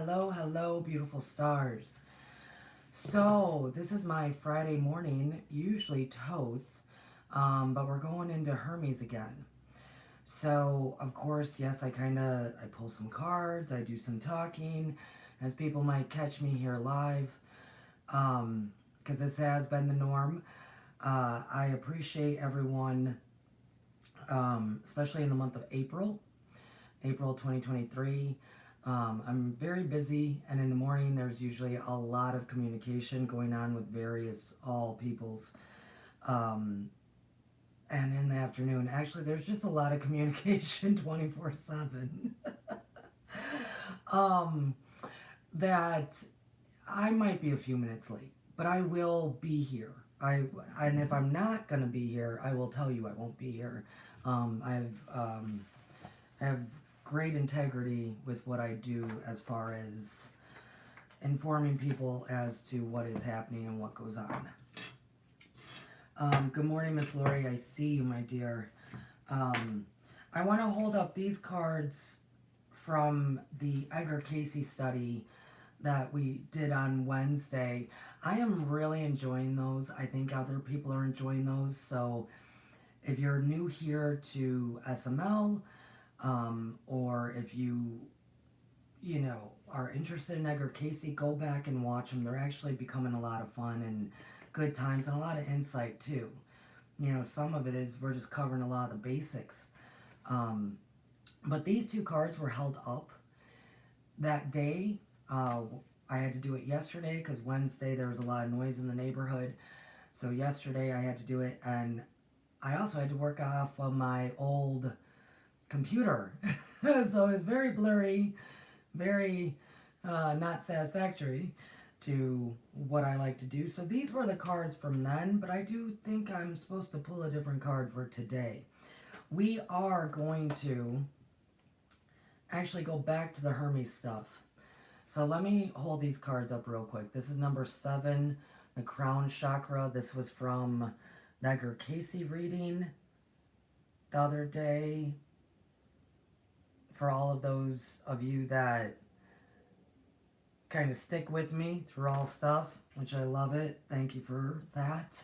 hello, beautiful stars. So, this is my Friday morning, usually Toth, but we're going into Hermes again. So, of course, yes, I pull some cards, I do some talking, as people might catch me here live, because this has been the norm. I appreciate everyone, especially in the month of April 2023. I'm very busy, and in the morning there's usually a lot of communication going on with various all peoples. Um, and in the afternoon, actually, there's just a lot of communication 24/7. um, that I might be a few minutes late, but I will be here. And if I'm not gonna be here, I will tell you I won't be here. I have great integrity with what I do as far as informing people as to what is happening and what goes on. Good morning, Miss Lori. I see you, my dear. I want to hold up these cards from the Edgar Casey study that we did on Wednesday. I am really enjoying those. I think other people are enjoying those. So if you're new here to SML, or if you know, are interested in Edgar Casey, go back and watch them. They're actually becoming a lot of fun and good times and a lot of insight too. You know, some of it is we're just covering a lot of the basics. But these two cards were held up that day. I had to do it yesterday because Wednesday there was a lot of noise in the neighborhood. So yesterday I had to do it, and I also had to work off of my old computer. So it's very blurry, very not satisfactory to what I like to do. So these were the cards from then, but I do think I'm supposed to pull a different card for today. We are going to actually go back to the Hermes stuff. So let me hold these cards up real quick. This is number 7, the crown chakra. This was from the Edgar Casey reading the other day. For all of those of you that kind of stick with me through all stuff, which I love it. Thank you for that.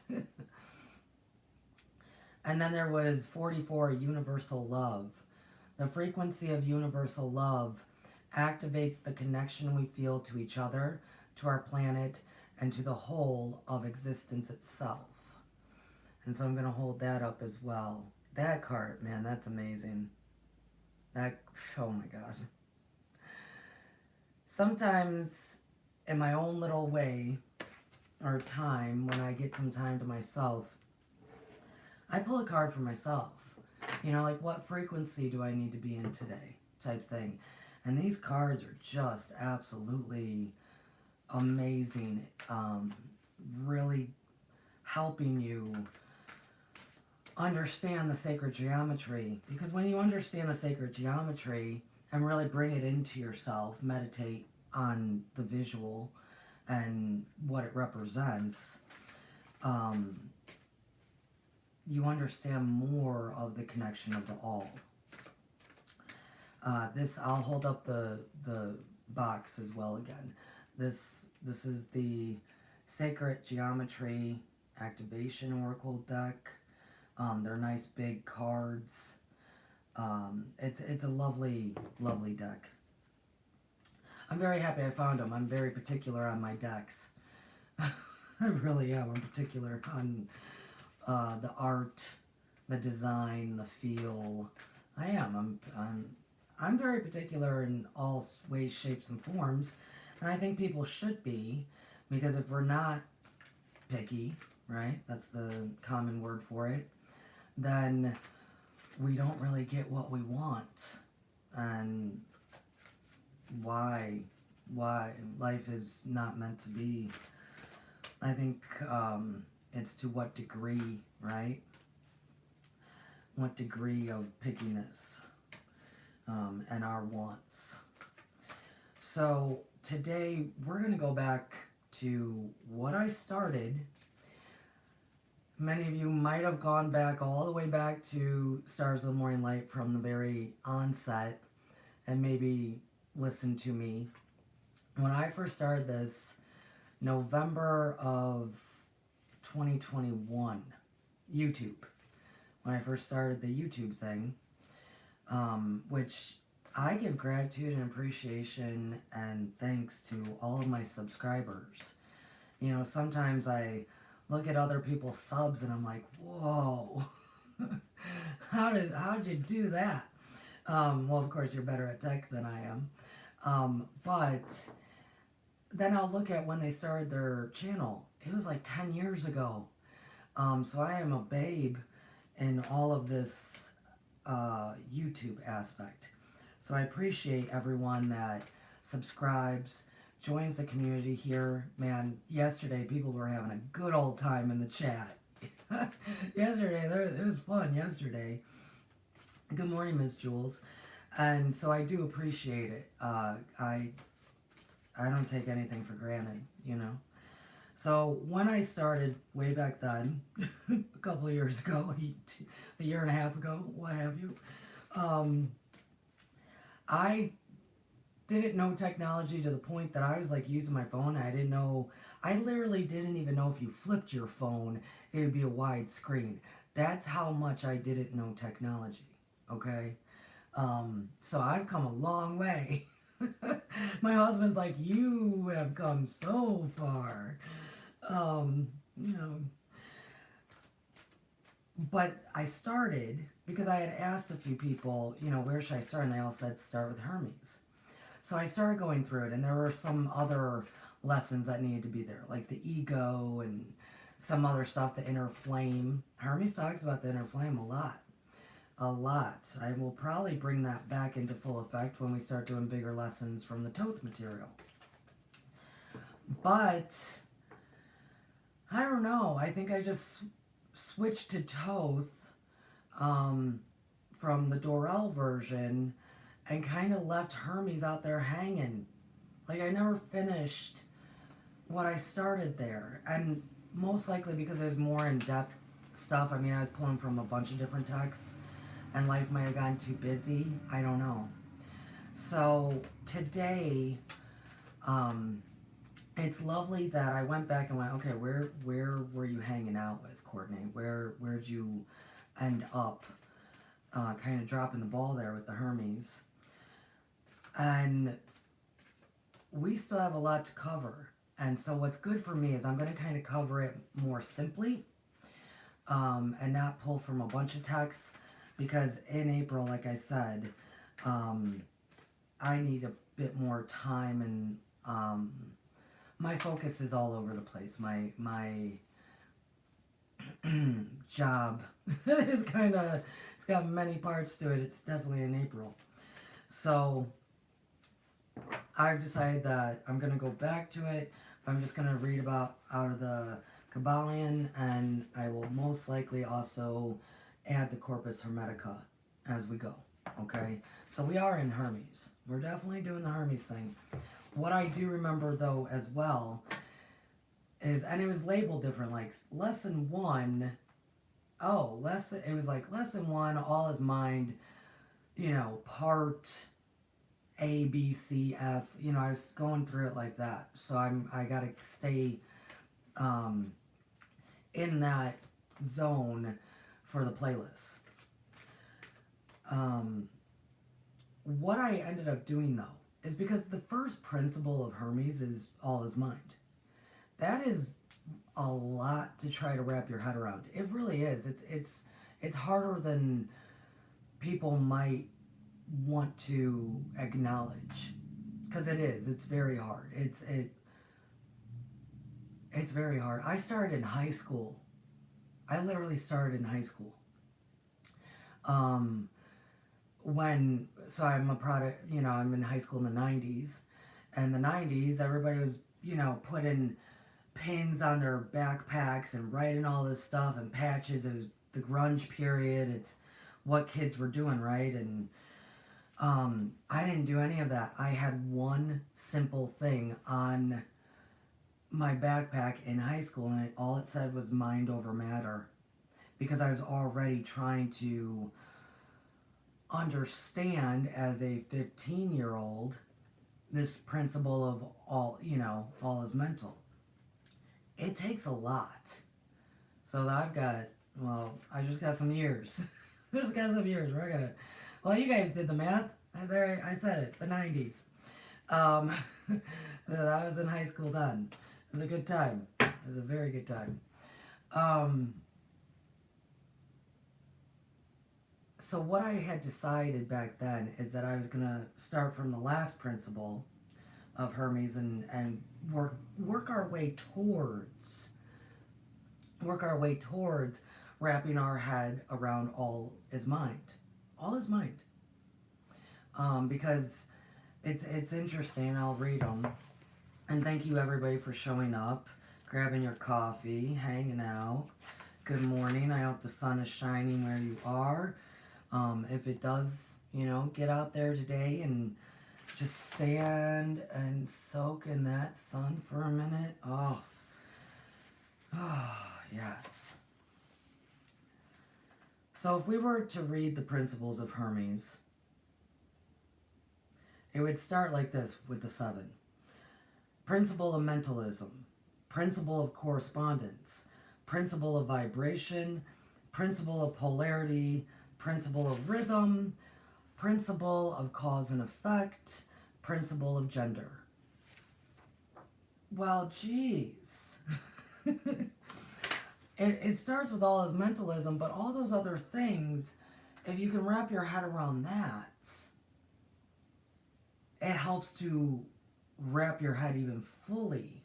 And then there was 44, universal love. The frequency of universal love activates the connection we feel to each other, to our planet, and to the whole of existence itself. And so I'm going to hold that up as well. That card, man, that's amazing. That, oh my God. Sometimes in my own little way or time, when I get some time to myself, I pull a card for myself. You know, like, what frequency do I need to be in today, type thing. And these cards are just absolutely amazing. Really helping you understand the sacred geometry. Because when you understand the sacred geometry and really bring it into yourself, meditate on the visual and what it represents, you understand more of the connection of the all. I'll hold up the box as well again. This is the Sacred Geometry Activation Oracle deck. They're nice big cards. It's a lovely deck. I'm very happy I found them. I'm very particular on my decks. I really am. I'm particular on the art, the design, the feel. I am. I'm very particular in all ways, shapes, and forms, and I think people should be, because if we're not picky, right? That's the common word for it. Then we don't really get what we want, and why life is not meant to be. I think it's to what degree, right? What degree of pickiness and our wants. So today we're going to go back to what I started. Many of you might have gone back all the way back to Stars of the Morning Light from the very onset and maybe listened to me when I first started this, November of 2021, YouTube. When I first started the YouTube thing, which I give gratitude and appreciation and thanks to all of my subscribers. You know, sometimes I look at other people's subs and I'm like, whoa, how did you do that? Well, of course, you're better at tech than I am. But then I'll look at when they started their channel. It was like 10 years ago. So I am a babe in all of this YouTube aspect. So I appreciate everyone that subscribes, joins the community here. Man, yesterday people were having a good old time in the chat. Yesterday, it was fun yesterday. Good morning, Miss Jules. And so I do appreciate it. I don't take anything for granted, you know. So when I started way back then, a couple of years ago, a year and a half ago, what have you, I didn't know technology to the point that I was like using my phone. I literally didn't even know if you flipped your phone, it would be a wide screen. That's how much I didn't know technology, okay? So I've come a long way. My husband's like, you have come so far. You know, but I started because I had asked a few people, you know, where should I start? And they all said, start with Hermes. So I started going through it, and there were some other lessons that needed to be there, like the ego and some other stuff, the inner flame. Hermes talks about the inner flame a lot. A lot. I will probably bring that back into full effect when we start doing bigger lessons from the Thoth material. But I don't know. I think I just switched to Thoth from the Dorel version and kind of left Hermes out there hanging. Like, I never finished what I started there. And most likely because there's more in-depth stuff. I mean, I was pulling from a bunch of different texts and life might have gotten too busy. I don't know. So today, it's lovely that I went back and went, okay, where were you hanging out with, Courtney? Where'd you end up kind of dropping the ball there with the Hermes? And we still have a lot to cover. And so what's good for me is I'm going to kind of cover it more simply and not pull from a bunch of texts, because in April, like I said, I need a bit more time, and my focus is all over the place. My job is it's got many parts to it. It's definitely in April. So I've decided that I'm going to go back to it. I'm just going to read out of the Kabbalion, and I will most likely also add the Corpus Hermetica as we go. Okay? So we are in Hermes. We're definitely doing the Hermes thing. What I do remember, though, as well, is, and it was labeled different, like lesson 1, it was like lesson 1, all is mind, you know, part A, B, C, F, you know, I was going through it like that. So I got to stay in that zone for the playlist. What I ended up doing, though, is because the first principle of Hermes is all is mind. That is a lot to try to wrap your head around. It really is. It's harder than people might want to acknowledge, because it is. It's very hard. It's very hard. I started in high school. I literally started in high school. So I'm a product, you know, I'm in high school in the 90s. And the 90s, everybody was, you know, putting pins on their backpacks and writing all this stuff and patches. It was the grunge period. It's what kids were doing, right? And I didn't do any of that. I had one simple thing on my backpack in high school, and all it said was mind over matter, because I was already trying to understand as a 15-year-old this principle of all, all is mental. It takes a lot. So I've got, well, I just got some years. I just got some years. We're gonna, well, you guys did the math. I said it, the 90s. Um, I was in high school then. It was a good time. It was a very good time. So what I had decided back then is that I was going to start from the last principle of Hermes and work our way towards wrapping our head around all is mind. All is mind. Because it's interesting. I'll read them. And thank you everybody for showing up, grabbing your coffee, hanging out. Good morning. I hope the sun is shining where you are. If it does, get out there today and just stand and soak in that sun for a minute. Oh, yes. So if we were to read the principles of Hermes, it would start like this with the 7. Principle of mentalism, principle of correspondence, principle of vibration, principle of polarity, principle of rhythm, principle of cause and effect, principle of gender. Well, geez. It starts with all his mentalism, but all those other things, if you can wrap your head around that, it helps to wrap your head even fully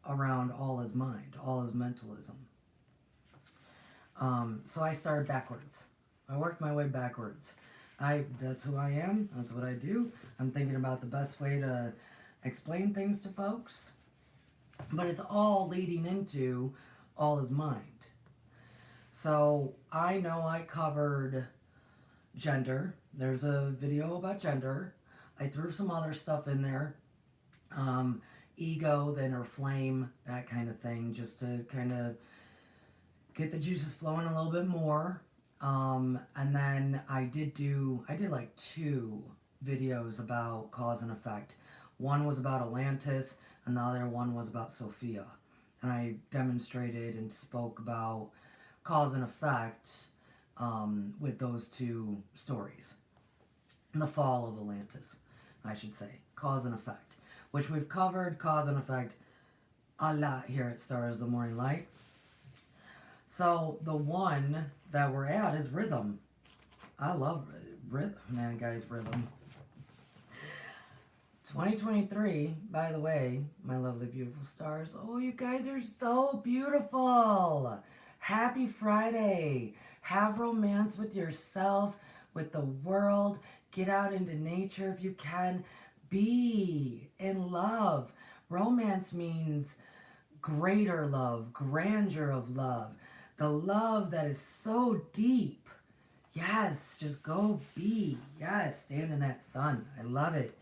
around all his mind, all his mentalism. So I started backwards. I worked my way backwards. That's who I am. That's what I do. I'm thinking about the best way to explain things to folks. But it's all leading into all is mind. So I know I covered gender. There's a video about gender. I threw some other stuff in there. Ego, then or flame, that kind of thing, just to kind of get the juices flowing a little bit more. And then I did like 2 videos about cause and effect. One was about Atlantis, and the other one was about Sophia. And I demonstrated and spoke about cause and effect with those 2 stories. And the fall of Atlantis, I should say. Cause and effect. Which we've covered cause and effect a lot here at Stars of the Morning Light. So the one that we're at is rhythm. I love rhythm. Man, guys, rhythm. 2023, by the way, my lovely, beautiful stars. Oh, you guys are so beautiful. Happy Friday. Have romance with yourself, with the world. Get out into nature if you can. Be in love. Romance means greater love, grandeur of love. The love that is so deep. Yes, just go be. Yes, stand in that sun. I love it.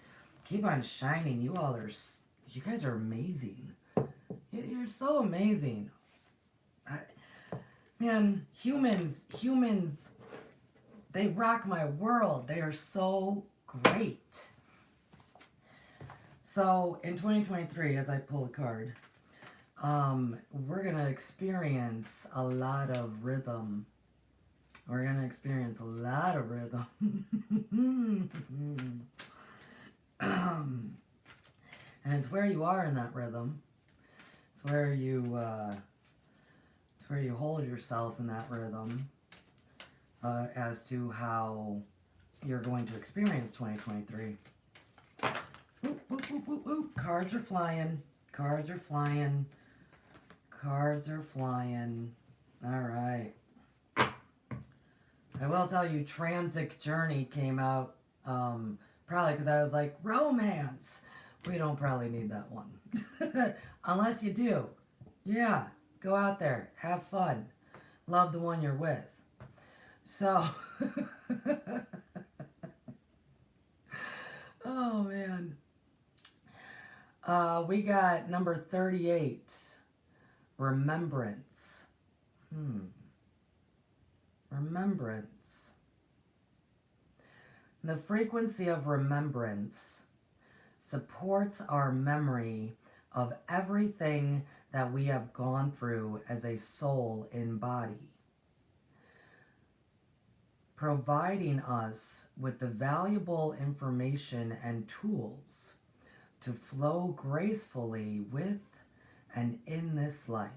Keep on shining. You guys are amazing. You're so amazing. Man, humans, they rock my world. They are so great. So in 2023, as I pull a card, we're going to experience a lot of rhythm. We're going to experience a lot of rhythm. And it's where you are in that rhythm. It's where you hold yourself in that rhythm as to how you're going to experience 2023. Whoop, whoop, whoop, whoop, whoop. Cards are flying. Cards are flying. Cards are flying. All right. I will tell you, Transic Journey came out probably because I was like, romance. We don't probably need that one. Unless you do. Yeah, go out there. Have fun. Love the one you're with. So, oh man. We got number 38. Remembrance. Remembrance. The frequency of remembrance supports our memory of everything that we have gone through as a soul in body, providing us with the valuable information and tools to flow gracefully with and in this life.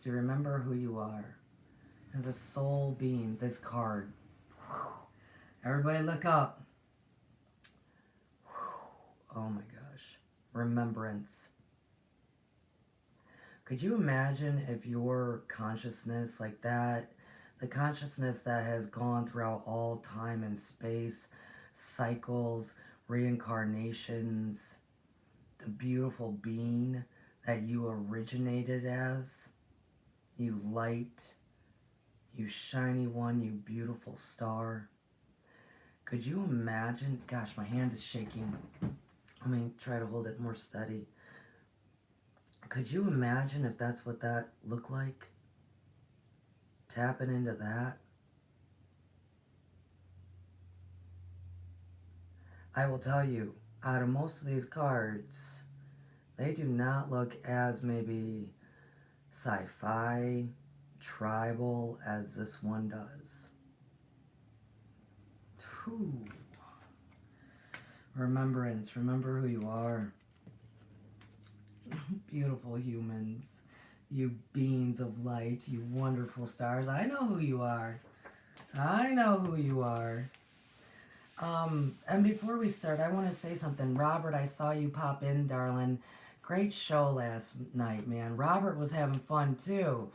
To remember who you are as a soul being. This card. Everybody look up. Oh my gosh. Remembrance. Could you imagine if your consciousness like that, the consciousness that has gone throughout all time and space, cycles, reincarnations, the beautiful being that you originated as, you light, you shiny one, you beautiful star. Could you imagine? Gosh, my hand is shaking. Let me try to hold it more steady. Could you imagine if that's what that looked like? Tapping into that. I will tell you, out of most of these cards, they do not look as maybe sci-fi, tribal as this one does. Whew. Remembrance. Remember who you are. Beautiful humans. You beings of light. You wonderful stars. I know who you are. I know who you are. And before we start, I want to say something. Robert, I saw you pop in, darling. Great show last night, man. Robert was having fun, too.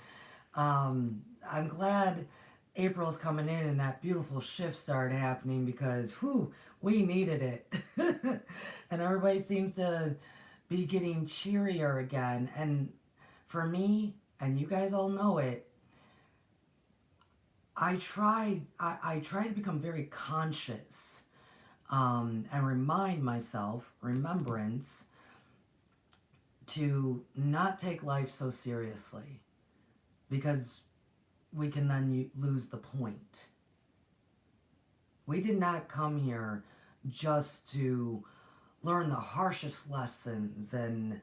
I'm glad April's coming in and that beautiful shift started happening because, whew, we needed it. And everybody seems to be getting cheerier again. And for me, and you guys all know it, I try to become very conscious and remind myself, remembrance, to not take life so seriously because we can then lose the point. We did not come here just to learn the harshest lessons and,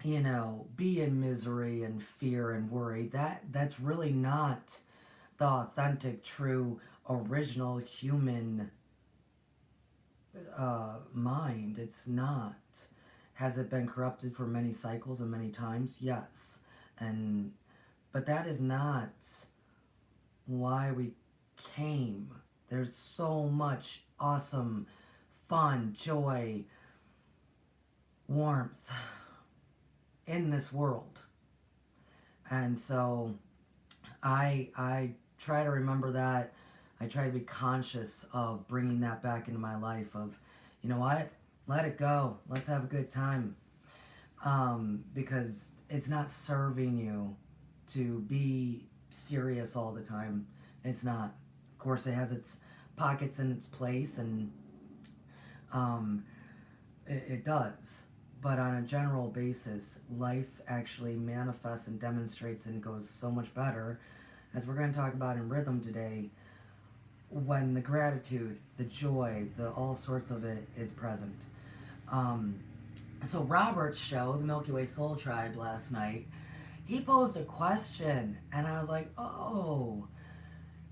you know, be in misery and fear and worry. That's really not the authentic, true, original human mind. It's not. Has it been corrupted for many cycles and many times? Yes. But that is not why we came. There's so much awesome fun, joy, warmth in this world. And so I try to remember that. I try to be conscious of bringing that back into my life of, you know what, let it go. Let's have a good time. Because it's not serving you to be serious all the time. It's not. Of course, it has its pockets in its place, and it does. But on a general basis, life actually manifests and demonstrates and goes so much better, as we're going to talk about in rhythm today, when the gratitude, the joy, the all sorts of it is present. So Robert's show, the Milky Way Soul Tribe, last night, he posed a question, and I was like, oh.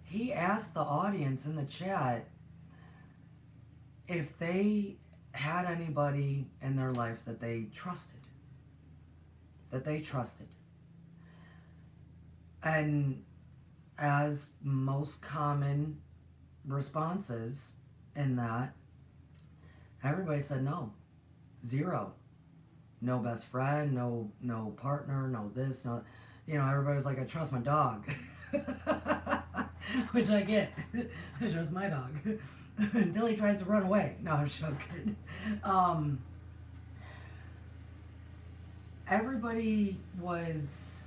He asked the audience in the chat if they had anybody in their lives that they trusted. And as most common responses in that, everybody said no. Zero. No best friend, no partner, no this, no, you know, everybody was like, I trust my dog. Which I get. I trust my dog. Until he tries to run away. No, I'm joking. Everybody was,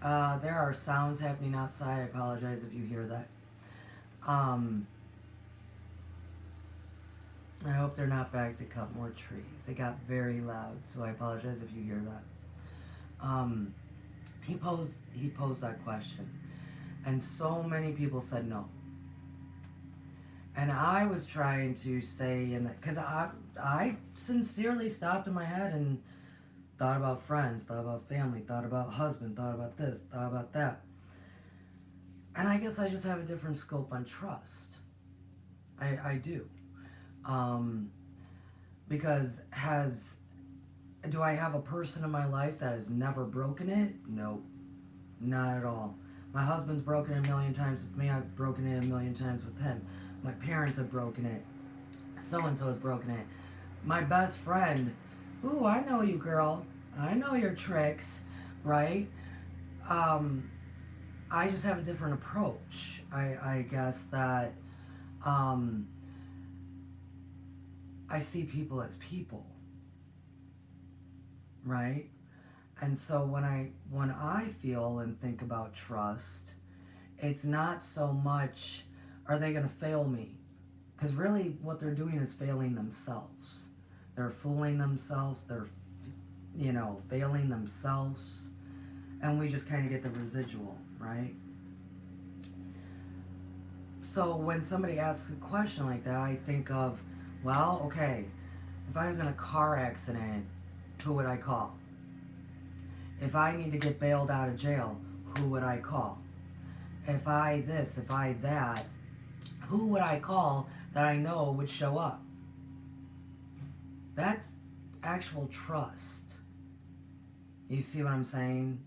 there are sounds happening outside. I apologize if you hear that. I hope they're not back to cut more trees. It got very loud, so I apologize if you hear that. He posed that question, and so many people said no. And I was trying to say, because I sincerely stopped in my head and thought about friends, thought about family, thought about husband, thought about this, thought about that. And I guess I just have a different scope on trust. I do. Um, because do I have a person in my life that has never broken it? No, not at all. My husband's broken it a million times with me. I've broken it a million times with him. My parents have broken it. So and so has broken it. My best friend, ooh, I know you, girl. I know your tricks, right? Um, I just have a different approach. I guess that um, I see people as people, right? And so when I feel and think about trust, it's not so much are they going to fail me? Because really what they're doing is failing themselves. They're fooling themselves, failing themselves, and we just kind of get the residual, right? So when somebody asks a question like that, I think of, well, okay, if I was in a car accident, who would I call? If I need to get bailed out of jail, who would I call? If I this, if I that, who would I call that I know would show up? That's actual trust. You see what I'm saying?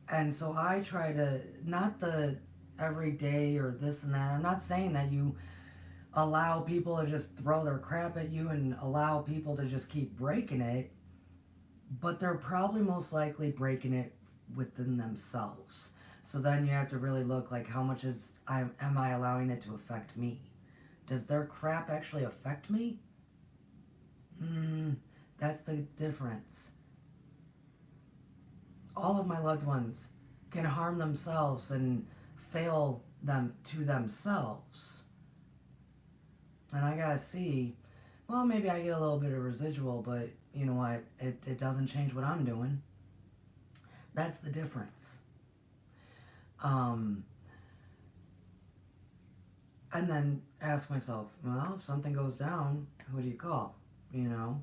And so I try to, not the everyday or this and that, I'm not saying that you allow people to just throw their crap at you and allow people to just keep breaking it, but they're probably most likely breaking it within themselves. So then you have to really look like how much am I allowing it to affect me? Does their crap actually affect me? That's the difference. All of my loved ones can harm themselves and fail them to themselves. And I gotta see, well, maybe I get a little bit of residual, but you know what? It doesn't change what I'm doing. That's the difference. And then ask myself, well, if something goes down, who do you call? You know?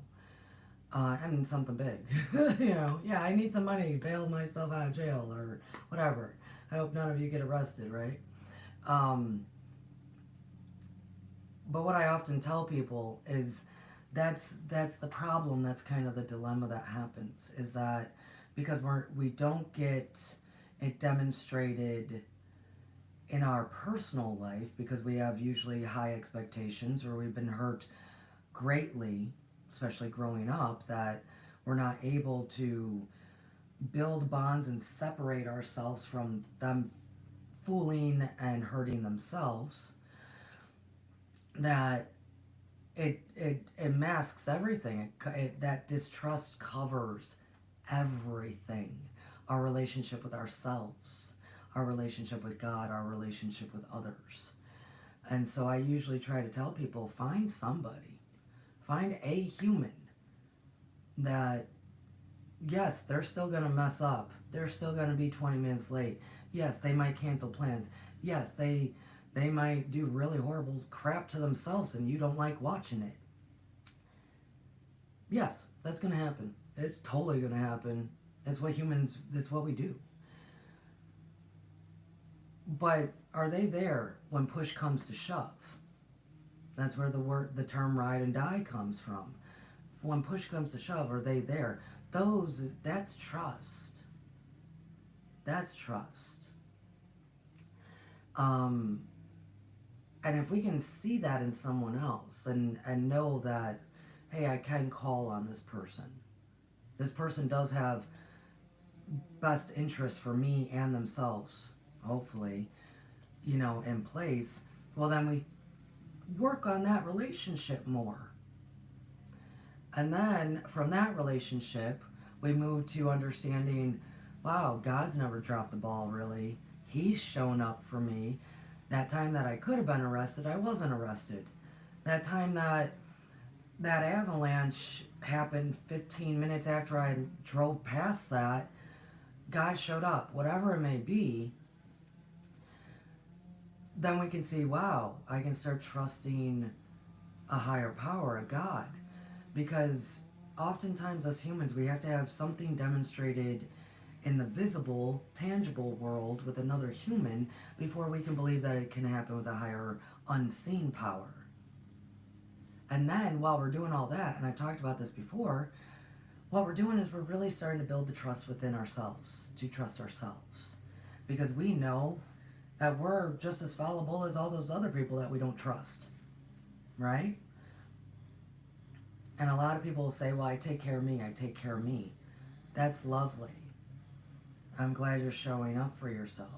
And something big. Yeah, I need some money to bail myself out of jail or whatever. I hope none of you get arrested, right? But what I often tell people is that's the problem. That's kind of the dilemma that happens, is that because we don't get it demonstrated in our personal life because we have usually high expectations or we've been hurt greatly, especially growing up, that we're not able to build bonds and separate ourselves from them fooling and hurting themselves, that it masks everything. That distrust covers everything. Our relationship with ourselves, our relationship with God, our relationship with others. And so I usually try to tell people, find somebody, find a human that, yes, they're still going to mess up. They're still going to be 20 minutes late. Yes, they might cancel plans. Yes, they might do really horrible crap to themselves and you don't like watching it. Yes, that's going to happen. It's totally going to happen. It's what we do. But are they there when push comes to shove? That's where the term ride and die comes from. When push comes to shove, are they there? That's trust. That's trust. And if we can see that in someone else and know that, hey, I can call on this person. This person does have best interest for me and themselves, hopefully, in place. Well, then we work on that relationship more. And then from that relationship, we move to understanding, wow, God's never dropped the ball, really. He's shown up for me. That time that I could have been arrested, I wasn't arrested. That time that avalanche happened 15 minutes after I drove past that, God showed up. Whatever it may be, then we can see, wow, I can start trusting a higher power, a God. Because oftentimes us humans, we have to have something demonstrated in the visible, tangible world with another human before we can believe that it can happen with a higher unseen power. And then while we're doing all that, and I've talked about this before, what we're doing is we're really starting to build the trust within ourselves, to trust ourselves. Because we know that we're just as fallible as all those other people that we don't trust. Right? And a lot of people will say, well, I take care of me, I take care of me. That's lovely. I'm glad you're showing up for yourself.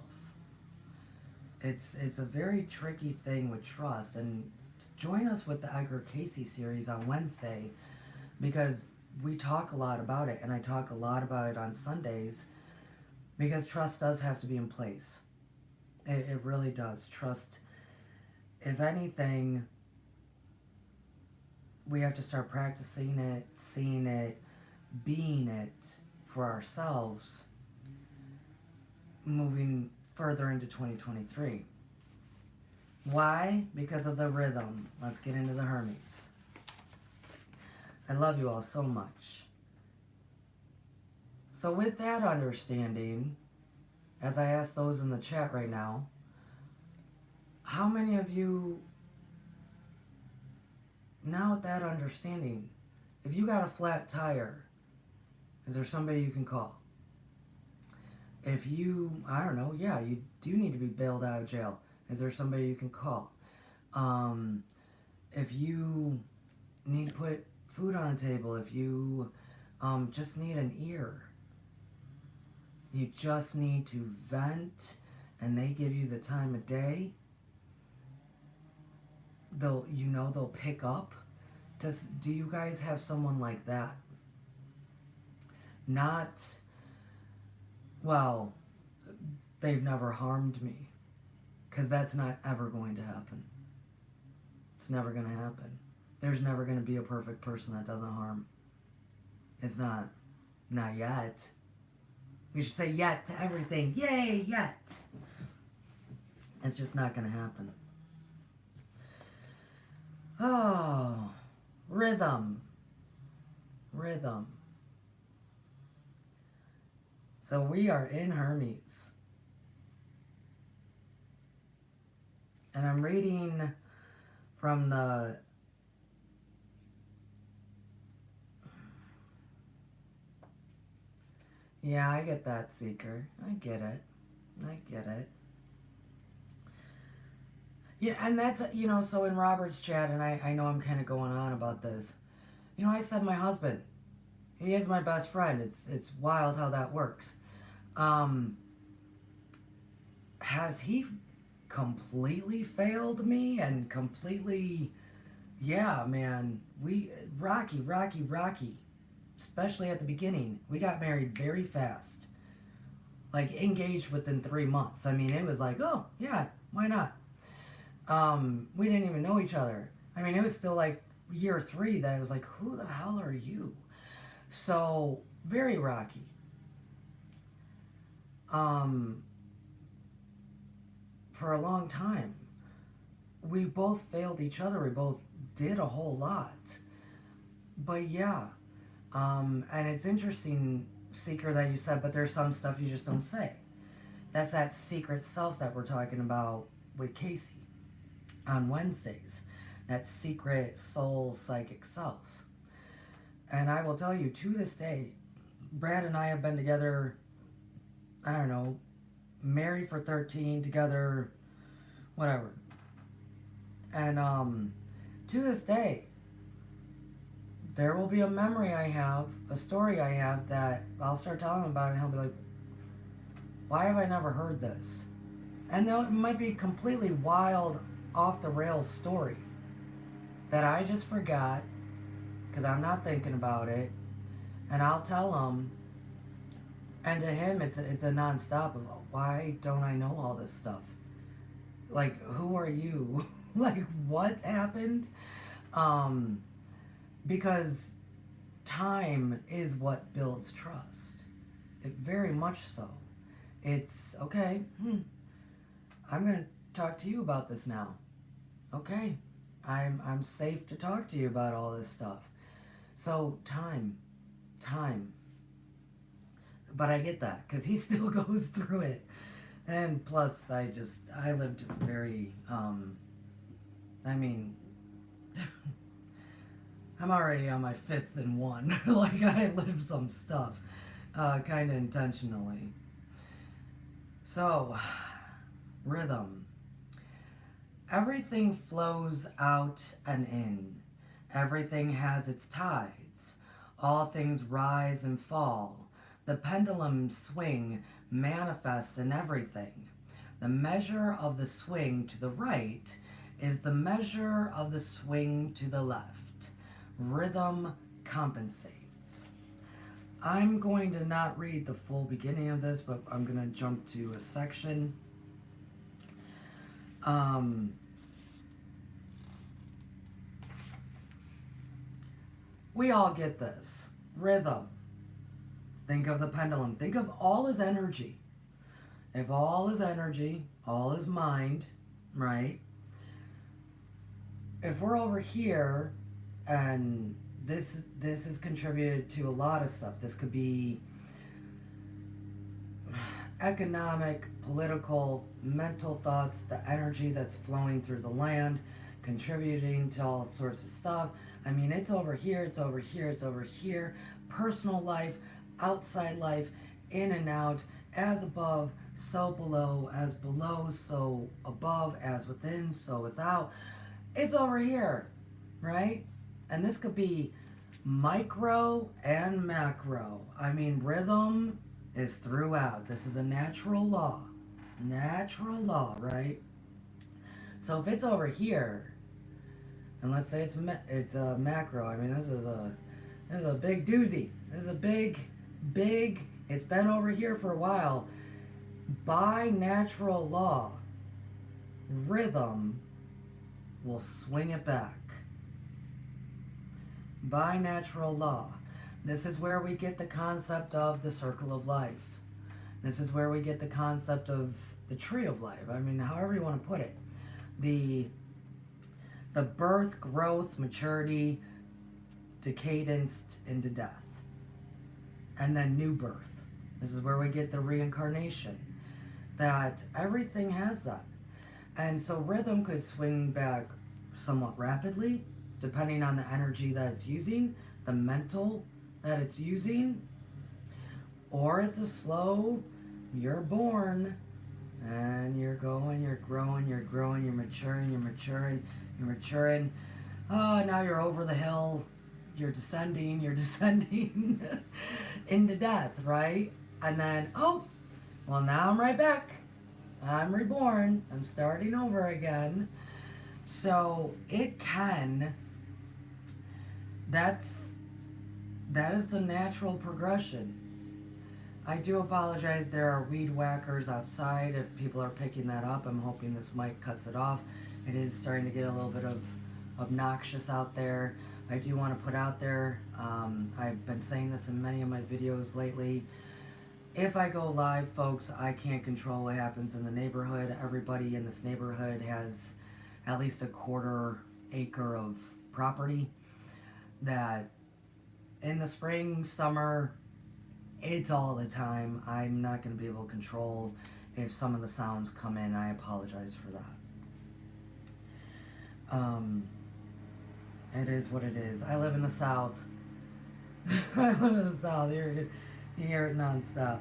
It's a very tricky thing with trust. And join us with the Edgar Cayce series on Wednesday, because we talk a lot about it, and I talk a lot about it on Sundays, because trust does have to be in place. It really does. Trust, if anything, we have to start practicing it, seeing it, being it for ourselves, moving further into 2023. Why? Because of the rhythm. Let's get into the Hermes. I love you all so much. So with that understanding, as I ask those in the chat right now, how many of you, now with that understanding, if you got a flat tire, is there somebody you can call? If you, I don't know, yeah, you do need to be bailed out of jail, is there somebody you can call? If you need to put food on the table, if you just need an ear, you just need to vent, and they give you the time of day, they'll pick up. Do you guys have someone like that? Not, well, they've never harmed me, because that's not ever going to happen. It's never going to happen. There's never going to be a perfect person that doesn't harm. It's not. Not yet. We should say yet to everything. Yay, yet. It's just not going to happen. Oh, rhythm. Rhythm. So we are in Hermes. And I'm reading from the yeah, I get that, Seeker. I get it. I get it. Yeah, and that's, so in Robert's chat, and I know I'm kind of going on about this. I said my husband. He is my best friend. It's wild how that works. Has he completely failed me and completely, yeah, man, Rocky, especially at the beginning. We got married very fast, like engaged within 3 months. I mean, it was like, oh yeah, why not? We didn't even know each other. I mean, it was still like year 3 that I was like, who the hell are you? So very rocky. For a long time, we both failed each other. We both did a whole lot. But yeah, and it's interesting, Seeker, that you said, but there's some stuff you just don't say. That's that secret self that we're talking about with Cayce on Wednesdays. That secret soul psychic self. And I will tell you, to this day, Brad and I have been together, I don't know, married for 13, together, whatever. And to this day, there will be a memory I have, a story I have that I'll start telling him about it, and he'll be like, why have I never heard this? And it might be a completely wild, off-the-rails story that I just forgot because I'm not thinking about it, and I'll tell him, and to him it's a non-stop of, why don't I know all this stuff? Like, who are you? Like, what happened? Because time is what builds trust. It very much so. It's, okay, I'm going to talk to you about this now. Okay. I'm safe to talk to you about all this stuff. So time. But I get that because he still goes through it. And plus, I lived very, I mean, I'm already on my fifth and one. Like, I live some stuff, kind of intentionally. So, rhythm. Everything flows out and in. Everything has its tides. All things rise and fall. The pendulum swing manifests in everything. The measure of the swing to the right is the measure of the swing to the left. Rhythm compensates. I'm going to not read the full beginning of this, but I'm going to jump to a section. We all get this. Rhythm. Think of the pendulum. Think of all as energy. If all is energy, all is mind, right? If we're over here, and this has contributed to a lot of stuff. This could be economic, political, mental thoughts, the energy that's flowing through the land, contributing to all sorts of stuff. I mean, it's over here, it's over here, it's over here. Personal life, outside life, in and out, as above, so below, as below, so above, as within, so without. It's over here, right? And this could be micro and macro. I mean, rhythm is throughout. This is a natural law. Natural law, right? So if it's over here, and let's say it's a macro. I mean, this is a big doozy. This is a big. It's been over here for a while. By natural law, rhythm will swing it back. By natural law. This is where we get the concept of the circle of life. This is where we get the concept of the tree of life. I mean, however you want to put it. The birth, growth, maturity, decadence into death. And then new birth. This is where we get the reincarnation. That everything has that. And so rhythm could swing back somewhat rapidly, depending on the energy that it's using, the mental that it's using. Or it's a slow, you're born, and you're going, you're growing, you're growing, you're maturing, you're maturing, you're maturing. Oh, now you're over the hill, you're descending into death, right? And then, oh, well, now I'm right back. I'm reborn. I'm starting over again. So it can, that is the natural progression. I do apologize. There are weed whackers outside. If people are picking that up, I'm hoping this mic cuts it off. It is starting to get a little bit of obnoxious out there. I do want to put out there, I've been saying this in many of my videos lately. If I go live, folks, I can't control what happens in the neighborhood. Everybody in this neighborhood has at least a quarter acre of property that in the spring, summer, it's all the time. I'm not going to be able to control if some of the sounds come in. I apologize for that. It is what it is. I live in the South. I live in the South. You hear it nonstop.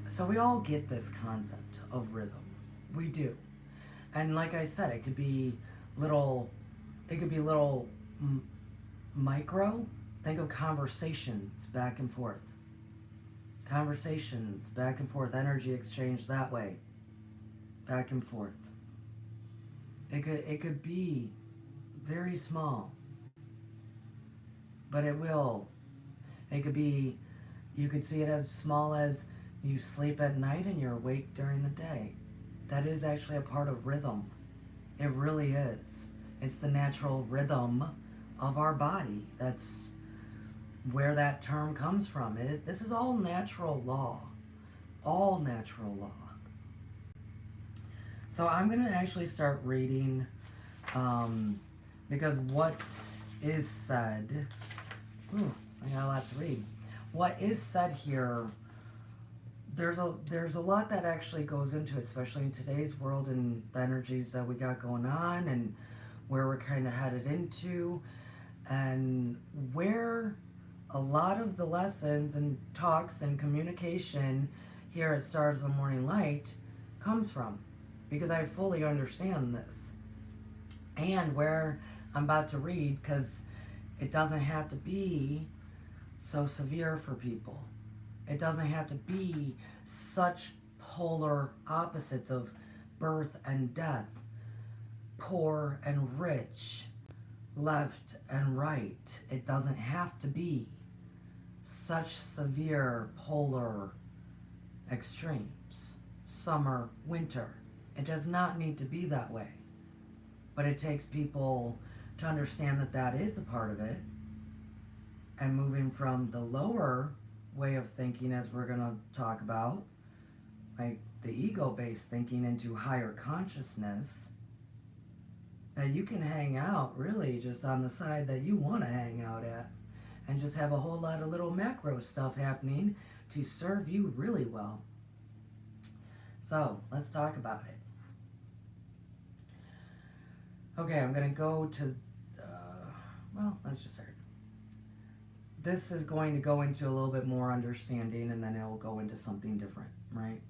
So we all get this concept of rhythm. We do. And like I said, it could be little micro. Think of conversations back and forth. Conversations back and forth. Energy exchange that way. Back and forth. It could be very small. But it will. It could be, you could see it as small as you sleep at night and you're awake during the day. That is actually a part of rhythm. It really is. It's the natural rhythm of our body. That's where that term comes from. This is all natural law. All natural law. So I'm going to actually start reading, because what is said, ooh, I got a lot to read. What is said here, there's a lot that actually goes into it, especially in today's world and the energies that we got going on and where we're kind of headed into, and where a lot of the lessons and talks and communication here at Stars of the Morning Light comes from, because I fully understand this and where I'm about to read, because it doesn't have to be so severe for people. It doesn't have to be such polar opposites of birth and death, poor and rich, left and right. It doesn't have to be such severe polar extremes. Summer, winter. It does not need to be that way. But it takes people to understand that that is a part of it. And moving from the lower way of thinking, as we're going to talk about, like the ego-based thinking, into higher consciousness, that you can hang out really just on the side that you want to hang out at, and just have a whole lot of little macro stuff happening to serve you really well. So let's talk about it. Okay, I'm going to go to, let's just start. This is going to go into a little bit more understanding, and then it will go into something different, right?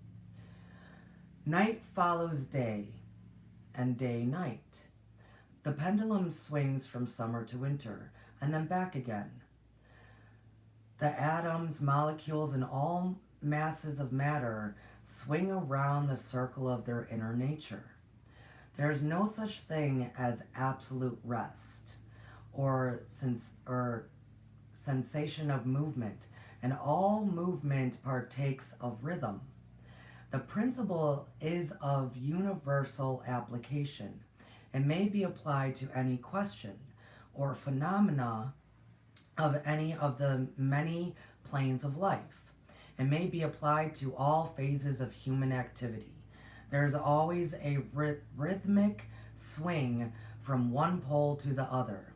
Night follows day, and day night. The pendulum swings from summer to winter, and then back again. The atoms, molecules, and all masses of matter swing around the circle of their inner nature. There is no such thing as absolute rest or sensation of movement, and all movement partakes of rhythm. The principle is of universal application. It may be applied to any question or phenomena of any of the many planes of life. It may be applied to all phases of human activity. There is always a rhythmic swing from one pole to the other.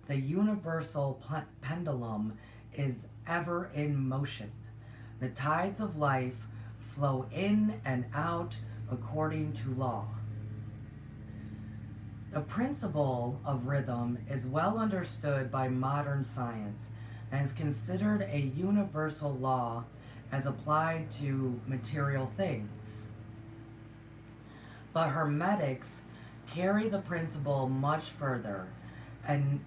The universal pendulum is ever in motion. The tides of life flow in and out according to law. The principle of rhythm is well understood by modern science and is considered a universal law as applied to material things. But Hermetics carry the principle much further, and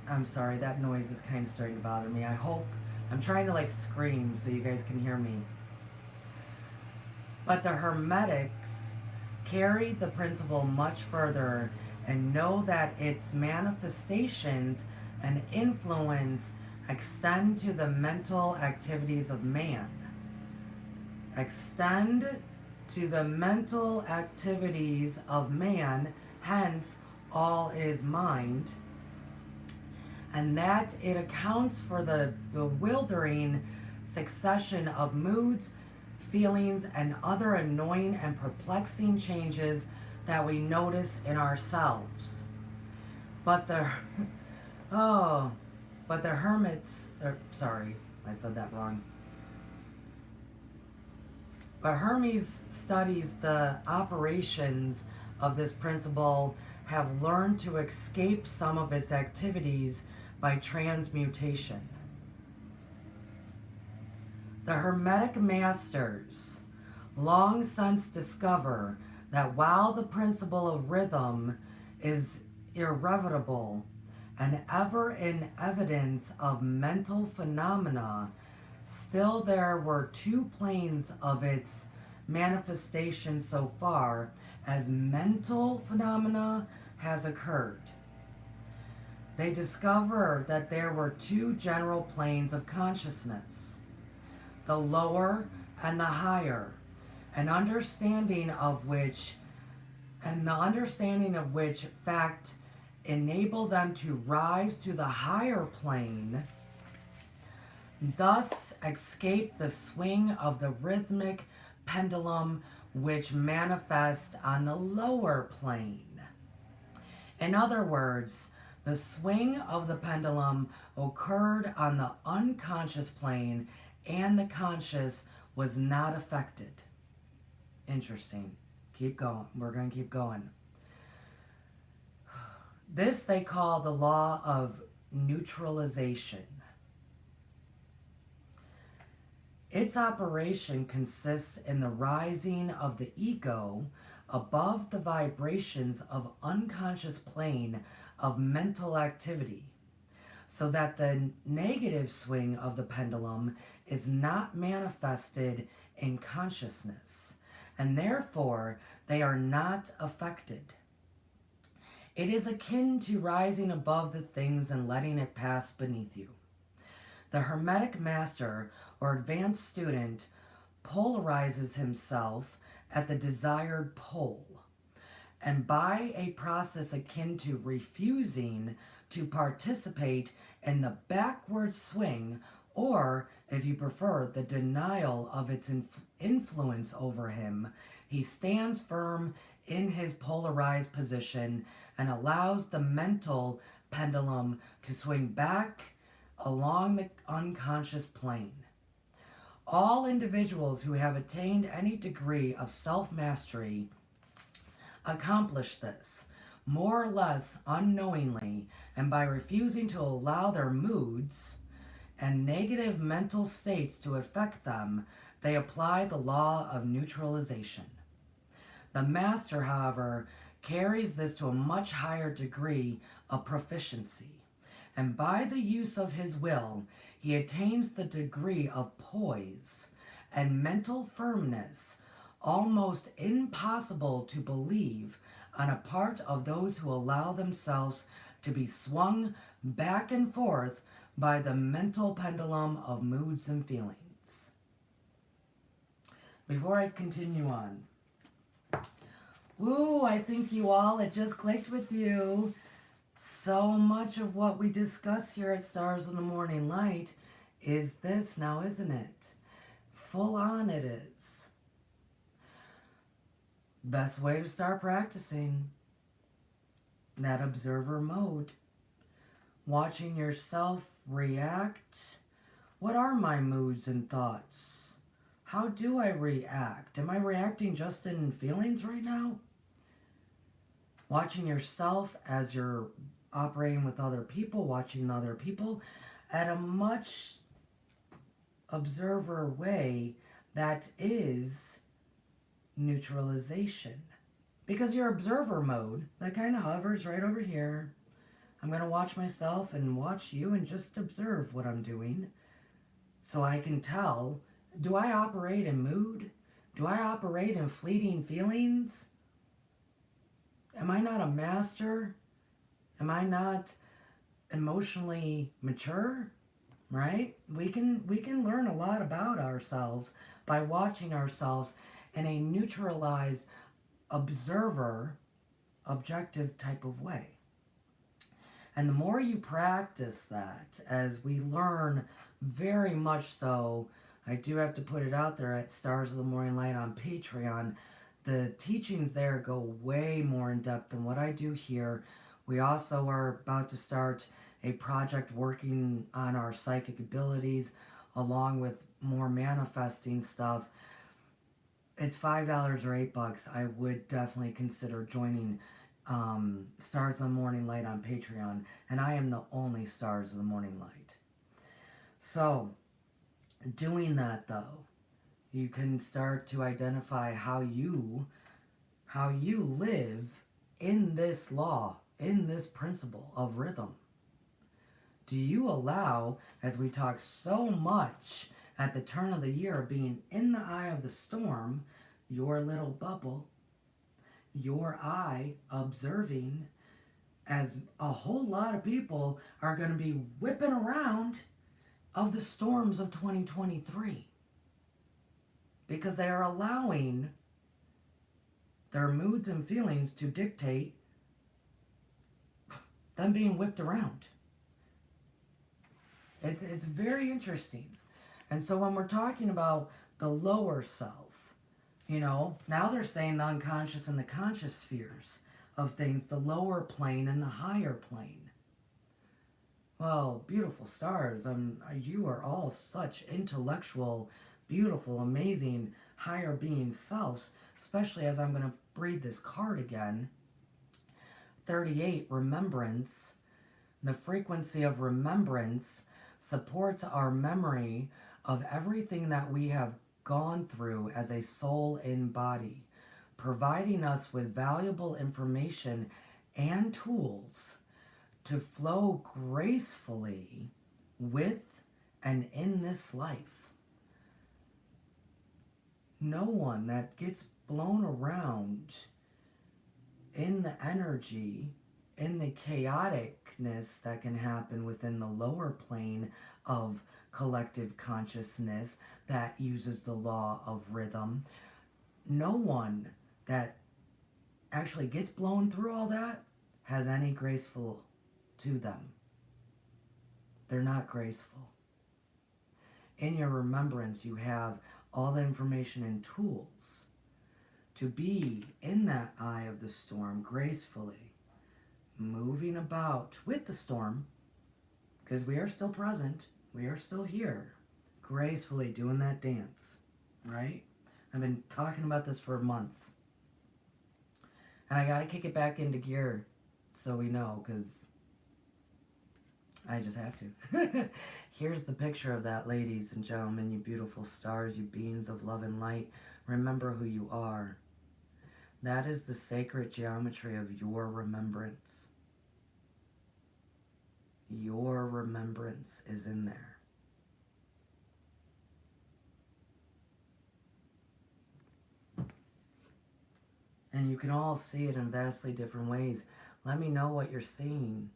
I'm sorry, that noise is kind of starting to bother me. I'm trying to scream so you guys can hear me. But the Hermetics carry the principle much further and know that its manifestations and influence extend to the mental activities of man. Hence all is mind, and that it accounts for the bewildering succession of moods, feelings, and other annoying and perplexing changes that we notice in ourselves. But the Hermits, sorry, I said that wrong. But Hermes studies the operations of this principle, have learned to escape some of its activities by transmutation. The Hermetic masters long since discover that while the principle of rhythm is irrevocable and ever in evidence of mental phenomena, still there were two planes of its manifestation so far as mental phenomena has occurred. They discovered that there were two general planes of consciousness, the lower and the higher, the understanding of which fact enable them to rise to the higher plane, thus escape the swing of the rhythmic pendulum which manifest on the lower plane. In other words, the swing of the pendulum occurred on the unconscious plane and the conscious was not affected. Interesting. Keep going. We're going to keep going. This they call the law of neutralization. Its operation consists in the rising of the ego above the vibrations of unconscious plane of mental activity, so that the negative swing of the pendulum is not manifested in consciousness, and therefore they are not affected. It is akin to rising above the things and letting it pass beneath you. The Hermetic master or advanced student polarizes himself at the desired pole, and by a process akin to refusing to participate in the backward swing, or, if you prefer, the denial of its influence over him, he stands firm in his polarized position and allows the mental pendulum to swing back along the unconscious plane. All individuals who have attained any degree of self-mastery accomplish this, more or less unknowingly, and by refusing to allow their moods and negative mental states to affect them, they apply the law of neutralization. The master, however, carries this to a much higher degree of proficiency, and by the use of his will, he attains the degree of poise and mental firmness almost impossible to believe on a part of those who allow themselves to be swung back and forth by the mental pendulum of moods and feelings. Before I continue on, I think you all, it just clicked with you. So much of what we discuss here at Stars in the Morning Light is this now, isn't it? Full on it is. Best way to start practicing that observer mode. Watching yourself react. What are my moods and thoughts? How do I react? Am I reacting just in feelings right now? Watching yourself as you're operating with other people, watching other people at a much observer way that is neutralization. Because your observer mode, that kind of hovers right over here. I'm going to watch myself and watch you and just observe what I'm doing so I can tell, do I operate in mood? Do I operate in fleeting feelings? Am I not a master? Am I not emotionally mature? Right? We can learn a lot about ourselves by watching ourselves in a neutralized observer, objective type of way. And the more you practice that, as we learn very much so, I do have to put it out there at Stars of the Morning Light on Patreon, the teachings there go way more in depth than what I do here. We also are about to start a project working on our psychic abilities along with more manifesting stuff. It's $5 or $8. I would definitely consider joining Stars of the Morning Light on Patreon, and I am the only Stars of the Morning Light. So, doing that though, you can start to identify how you live in this law, in this principle of rhythm. Do you allow, as we talk so much at the turn of the year, being in the eye of the storm, your little bubble, your eye observing, as a whole lot of people are going to be whipping around of the storms of 2023? Because they are allowing their moods and feelings to dictate them being whipped around. It's very interesting. And so when we're talking about the lower self, Now they're saying the unconscious and the conscious spheres of things, the lower plane and the higher plane. Well, beautiful stars, you are all such intellectual, beautiful, amazing, higher being selves, especially as I'm going to read this card again. 38, remembrance. The frequency of remembrance supports our memory of everything that we have gone through as a soul in body, providing us with valuable information and tools to flow gracefully with and in this life. No one that gets blown around in the energy, in the chaoticness that can happen within the lower plane of collective consciousness that uses the law of rhythm. No one that actually gets blown through all that has any graceful to them. They're not graceful. In your remembrance, you have all the information and tools to be in that eye of the storm gracefully, moving about with the storm, because we are still present, we are still here, gracefully doing that dance, right? I've been talking about this for months. And I gotta kick it back into gear so we know, because I just have to. Here's the picture of that, ladies and gentlemen, you beautiful stars, you beings of love and light. Remember who you are. That is the sacred geometry of your remembrance. Your remembrance is in there. And you can all see it in vastly different ways. Let me know what you're seeing.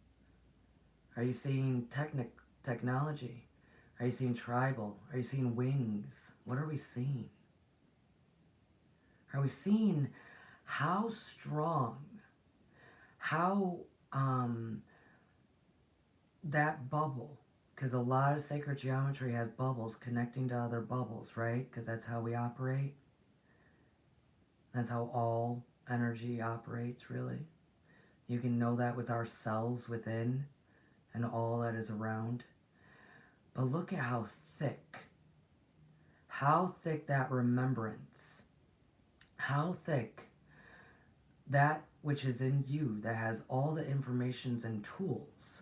Are you seeing technology? Are you seeing tribal? Are you seeing wings? What are we seeing? Are we seeing how strong, how that bubble, because a lot of sacred geometry has bubbles connecting to other bubbles, right? Because that's how we operate. That's how all energy operates, really. You can know that with our cells within and all that is around. But look at how thick that remembrance, how thick that which is in you that has all the informations and tools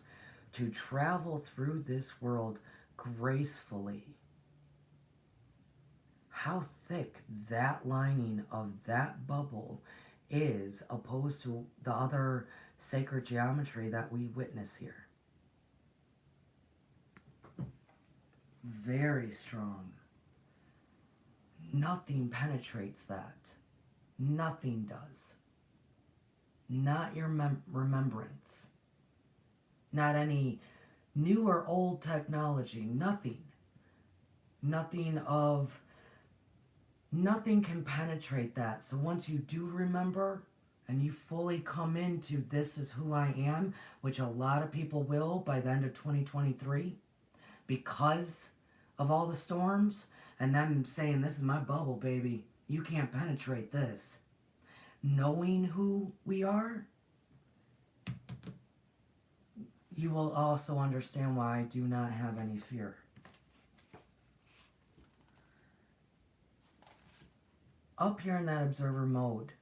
to travel through this world gracefully. How thick that lining of that bubble is opposed to the other sacred geometry that we witness here. Very strong. Nothing penetrates that. Nothing does. Not your remembrance. Not any new or old technology. Nothing. Nothing can penetrate that. So once you do remember and you fully come into this is who I am, which a lot of people will by the end of 2023, because of all the storms and them saying, this is my bubble, baby. You can't penetrate this. Knowing who we are, you will also understand why I do not have any fear. Up here in that observer mode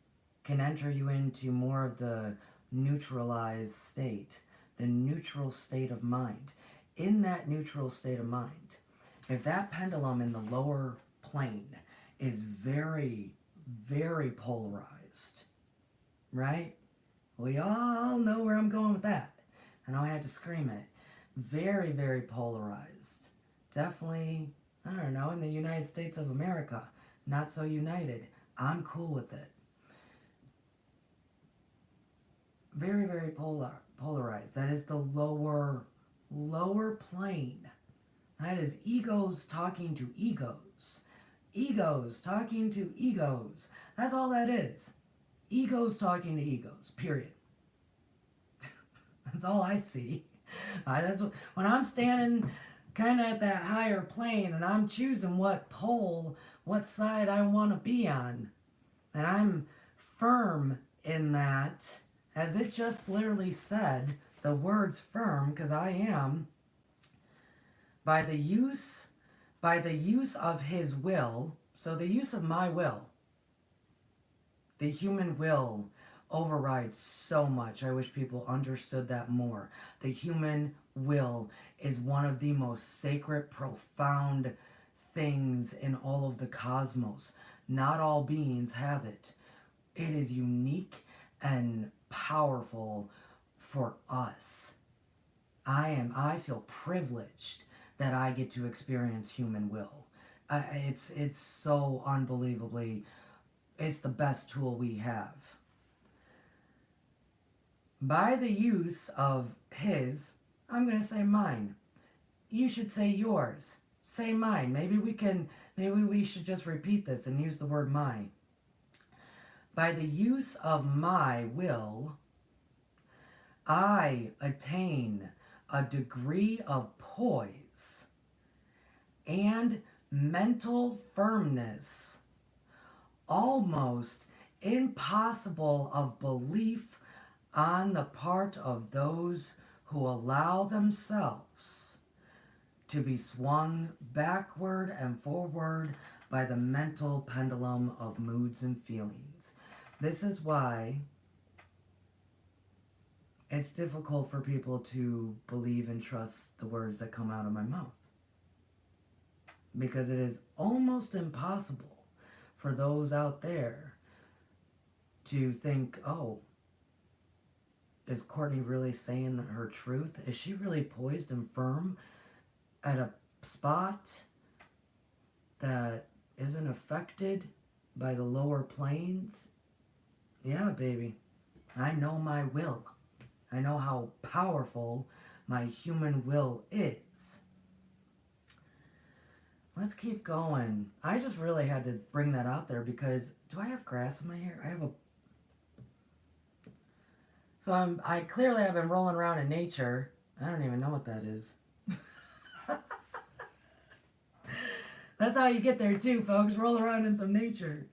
can enter you into more of the neutralized state, the neutral state of mind. In that neutral state of mind, if that pendulum in the lower plane is very, very polarized, right? We all know where I'm going with that. I know I had to scream it. Very, very polarized. Definitely, I don't know, in the United States of America, not so united. I'm cool with it. Very, very polarized. That is the lower plane. That is egos talking to egos. Egos talking to egos. That's all that is. Egos talking to egos, period. That's all I see. When I'm standing kind of at that higher plane and I'm choosing what pole, what side I want to be on, And I'm firm in that, as it just literally said, the words firm, because I am, by the use of his will, so the use of my will, the human will overrides so much. I wish people understood that more. The human will is one of the most sacred, profound things in all of the cosmos. Not all beings have it. It is unique and powerful for us. I feel privileged that I get to experience human will. It's so unbelievably, it's the best tool we have. By the use of his, I'm going to say mine. You should say yours. Say mine. Maybe we should just repeat this and use the word mine. By the use of my will, I attain a degree of poise and mental firmness almost impossible of belief on the part of those who allow themselves to be swung backward and forward by the mental pendulum of moods and feelings. This is why it's difficult for people to believe and trust the words that come out of my mouth. Because it is almost impossible for those out there to think, oh, is Courtney really saying her truth? Is she really poised and firm at a spot that isn't affected by the lower planes? Yeah, baby. I know my will. I know how powerful my human will is. Let's keep going. I just really had to bring that out there because, do I have grass in my hair? I have a... So I clearly have been rolling around in nature. I don't even know what that is. That's how you get there too, folks. Roll around in some nature.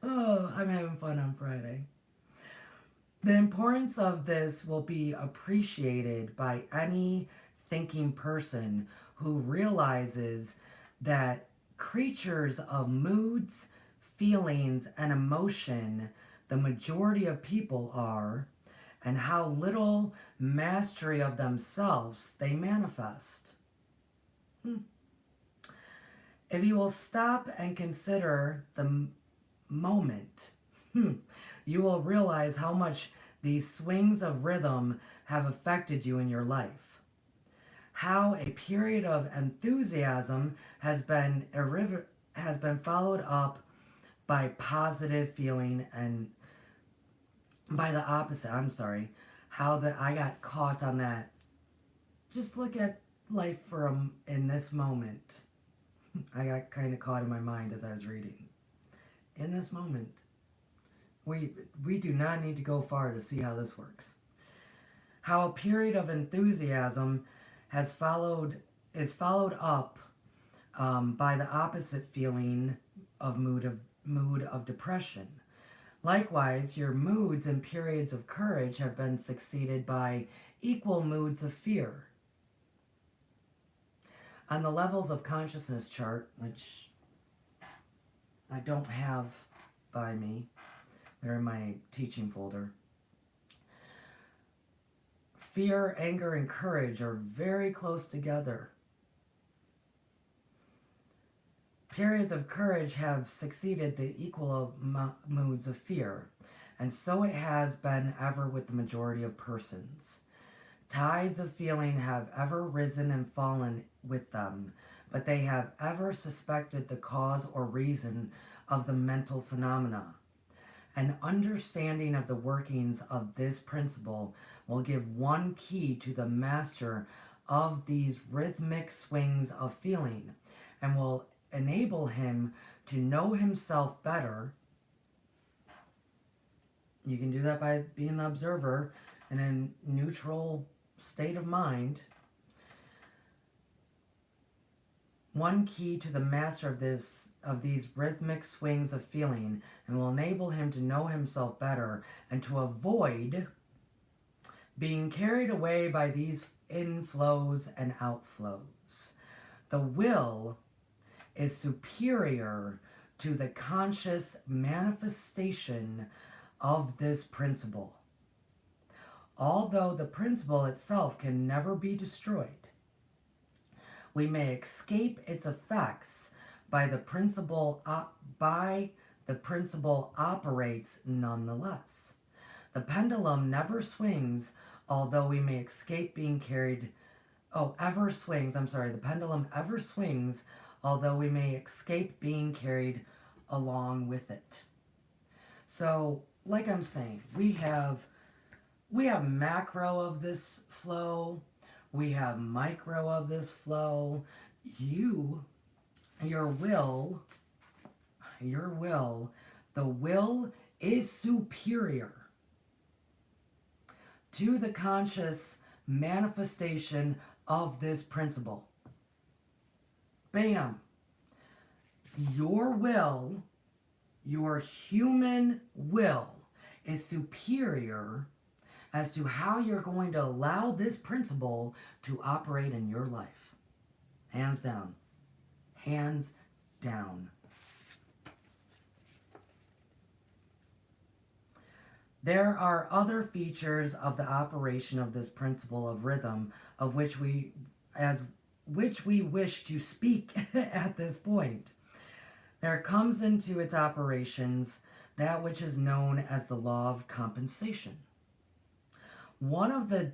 Oh, I'm having fun on Friday. The importance of this will be appreciated by any thinking person who realizes that creatures of moods, feelings, and emotion, the majority of people are, and how little mastery of themselves they manifest. If you will stop and consider the moment, you will realize how much these swings of rhythm have affected you in your life. How a period of enthusiasm has been followed up by positive feeling, and by the opposite, how that I got caught on that. Just look at life in this moment. I got kind of caught in my mind as I was reading. In this moment. We do not need to go far to see how this works. How a period of enthusiasm is followed up by the opposite feeling of mood of depression. Likewise, your moods and periods of courage have been succeeded by equal moods of fear. On the levels of consciousness chart, which I don't have by me, they're in my teaching folder. Fear, anger, and courage are very close together. Periods of courage have succeeded the equal moods of fear, and so it has been ever with the majority of persons. Tides of feeling have ever risen and fallen with them, but they have ever suspected the cause or reason of the mental phenomena. An understanding of the workings of this principle will give one key to the master of these rhythmic swings of feeling, and will enable him to know himself better. You can do that by being the observer in a neutral state of mind. one key to the master of these rhythmic swings of feeling, and will enable him to know himself better and to avoid being carried away by these inflows and outflows. The will is superior to the conscious manifestation of this principle. Although the principle itself can never be destroyed, we may escape its effects by the principle operates nonetheless. The pendulum never swings, although we may escape being carried. Ever swings. The pendulum ever swings, although we may escape being carried along with it. So, like I'm saying, we have macro of this flow, we have micro of this flow. Your will, the will is superior to the conscious manifestation of this principle. Bam! Your will, your human will, is superior as to how you're going to allow this principle to operate in your life. Hands down. Hands down. There are other features of the operation of this principle of rhythm of which we wish to speak at this point. There comes into its operations that which is known as the law of compensation. One of the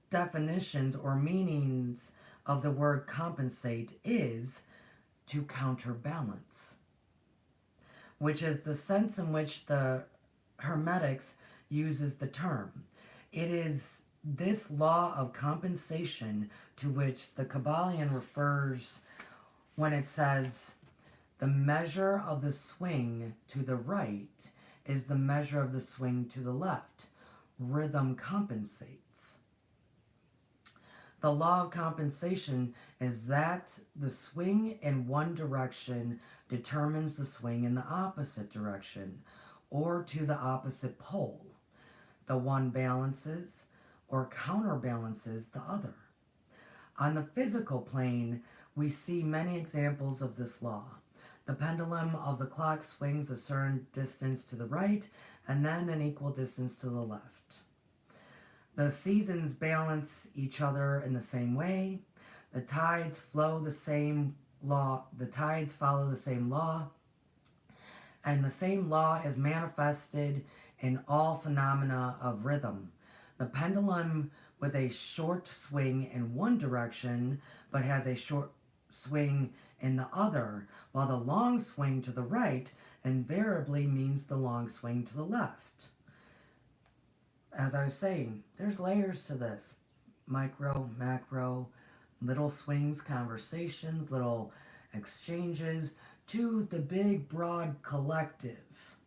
definitions or meanings of the word compensate is to counterbalance, which is the sense in which the Hermetics uses the term. It is this law of compensation to which the Kabbalion refers when it says the measure of the swing to the right is the measure of the swing to the left. Rhythm compensates. The law of compensation is that the swing in one direction determines the swing in the opposite direction, or to the opposite pole. The one balances or counterbalances the other. On the physical plane, we see many examples of this law. The pendulum of the clock swings a certain distance to the right and then an equal distance to the left. The seasons balance each other in the same way. The tides follow the same law, and the same law is manifested in all phenomena of rhythm. The pendulum with a short swing in one direction, but has a short swing in the other, while the long swing to the right invariably means the long swing to the left. As I was saying, there's layers to this. Micro, macro, little swings, conversations, little exchanges, to the big, broad collective.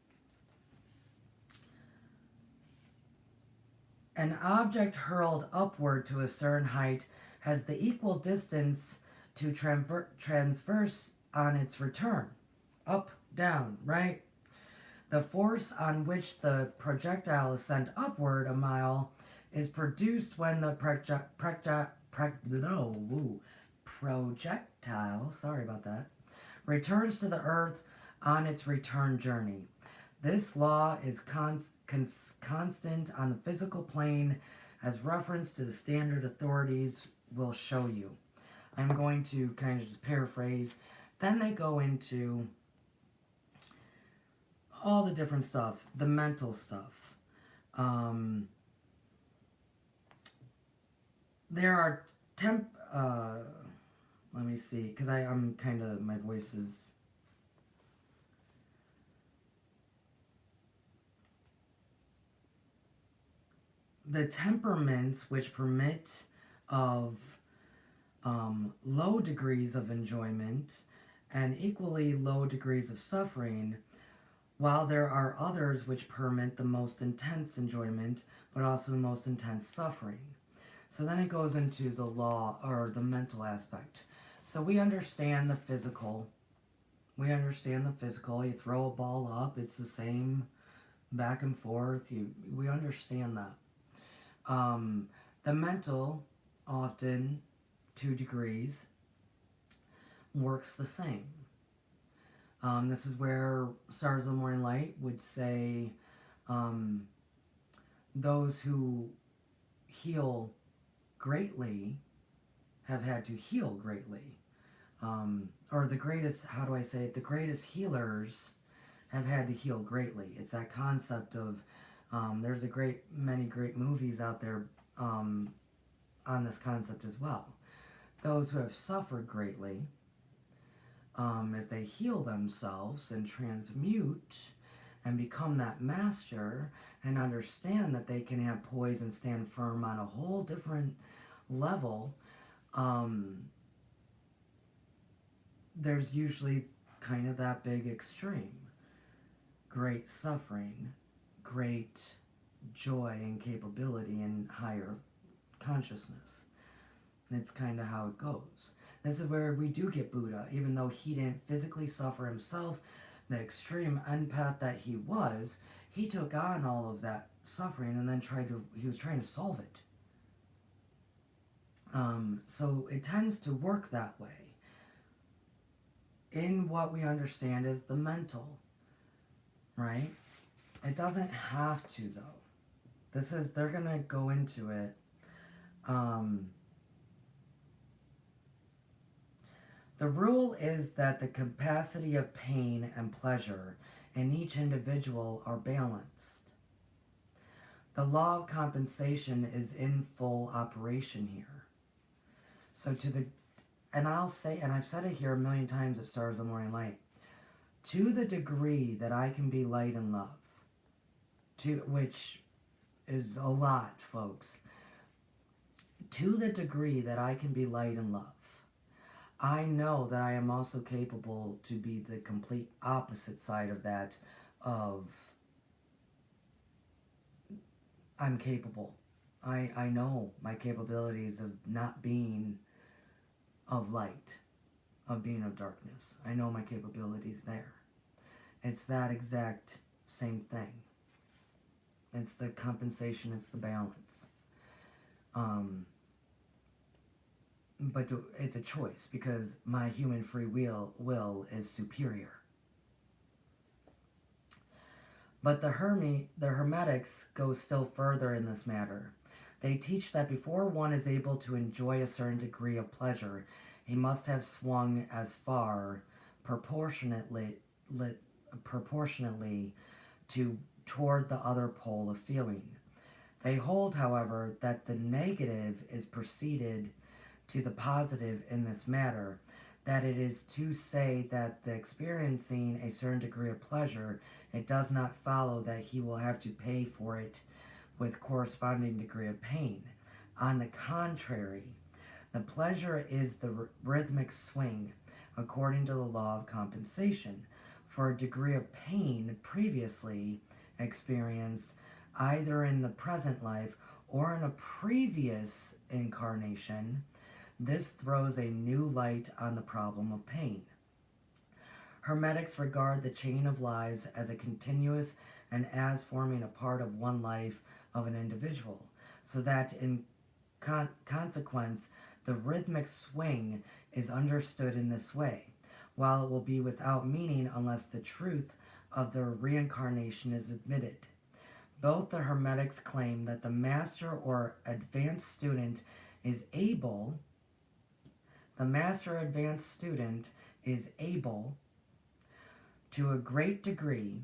An object hurled upward to a certain height has the equal distance to transverse on its return. Up, down, right? The force on which the projectile is sent upward a mile is produced when the projectile, returns to the earth on its return journey. This law is constant on the physical plane, as reference to the standard authorities will show you. I'm going to kind of just paraphrase. Then they go into all the different stuff, the mental stuff. There are let me see, because I'm kind of, my voice is... The temperaments which permit of low degrees of enjoyment and equally low degrees of suffering, while there are others which permit the most intense enjoyment but also the most intense suffering. So then it goes into the law or the mental aspect. So we understand the physical. We understand the physical. You throw a ball up, it's the same back and forth. We understand that. The mental, often 2 degrees, works the same. This is where Stars of the Morning Light would say those who heal greatly have had to heal greatly. Or the greatest, how do I say it? The greatest healers have had to heal greatly. It's that concept of, there's many great movies out there on this concept as well. Those who have suffered greatly, if they heal themselves and transmute and become that master and understand that they can have poise and stand firm on a whole different level, there's usually kind of that big extreme. Great suffering, great joy and capability and higher consciousness. And it's kind of how it goes. This is where we do get Buddha, even though he didn't physically suffer himself, the extreme empath that he was, he took on all of that suffering and then he was trying to solve it. So it tends to work that way. In what we understand is the mental, right? It doesn't have to, though. They're gonna go into it. The rule is that the capacity of pain and pleasure in each individual are balanced. The law of compensation is in full operation here. So and I'll say, and I've said it here a million times at Stars of the Morning Light, to the degree that I can be light and love, which is a lot, folks, to the degree that I can be light and love, I know that I am also capable to be the complete opposite side of that, I'm capable. I know my capabilities of not being of light, of being of darkness. I know my capabilities there. It's that exact same thing. It's the compensation, it's the balance. But it's a choice because my human free will is superior. But the Hermetics go still further in this matter. They teach that before one is able to enjoy a certain degree of pleasure, he must have swung as far proportionately toward the other pole of feeling. They hold, however, that the negative is preceded to the positive in this matter, that it is to say that the experiencing a certain degree of pleasure, it does not follow that he will have to pay for it with corresponding degree of pain. On the contrary, the pleasure is the rhythmic swing according to the law of compensation for a degree of pain previously experienced either in the present life or in a previous incarnation. This throws a new light on the problem of pain. Hermetics regard the chain of lives as a continuous and as forming a part of one life of an individual, so that in consequence the rhythmic swing is understood in this way, while it will be without meaning unless the truth of their reincarnation is admitted. Both the Hermetics claim that the master or advanced student is able to a great degree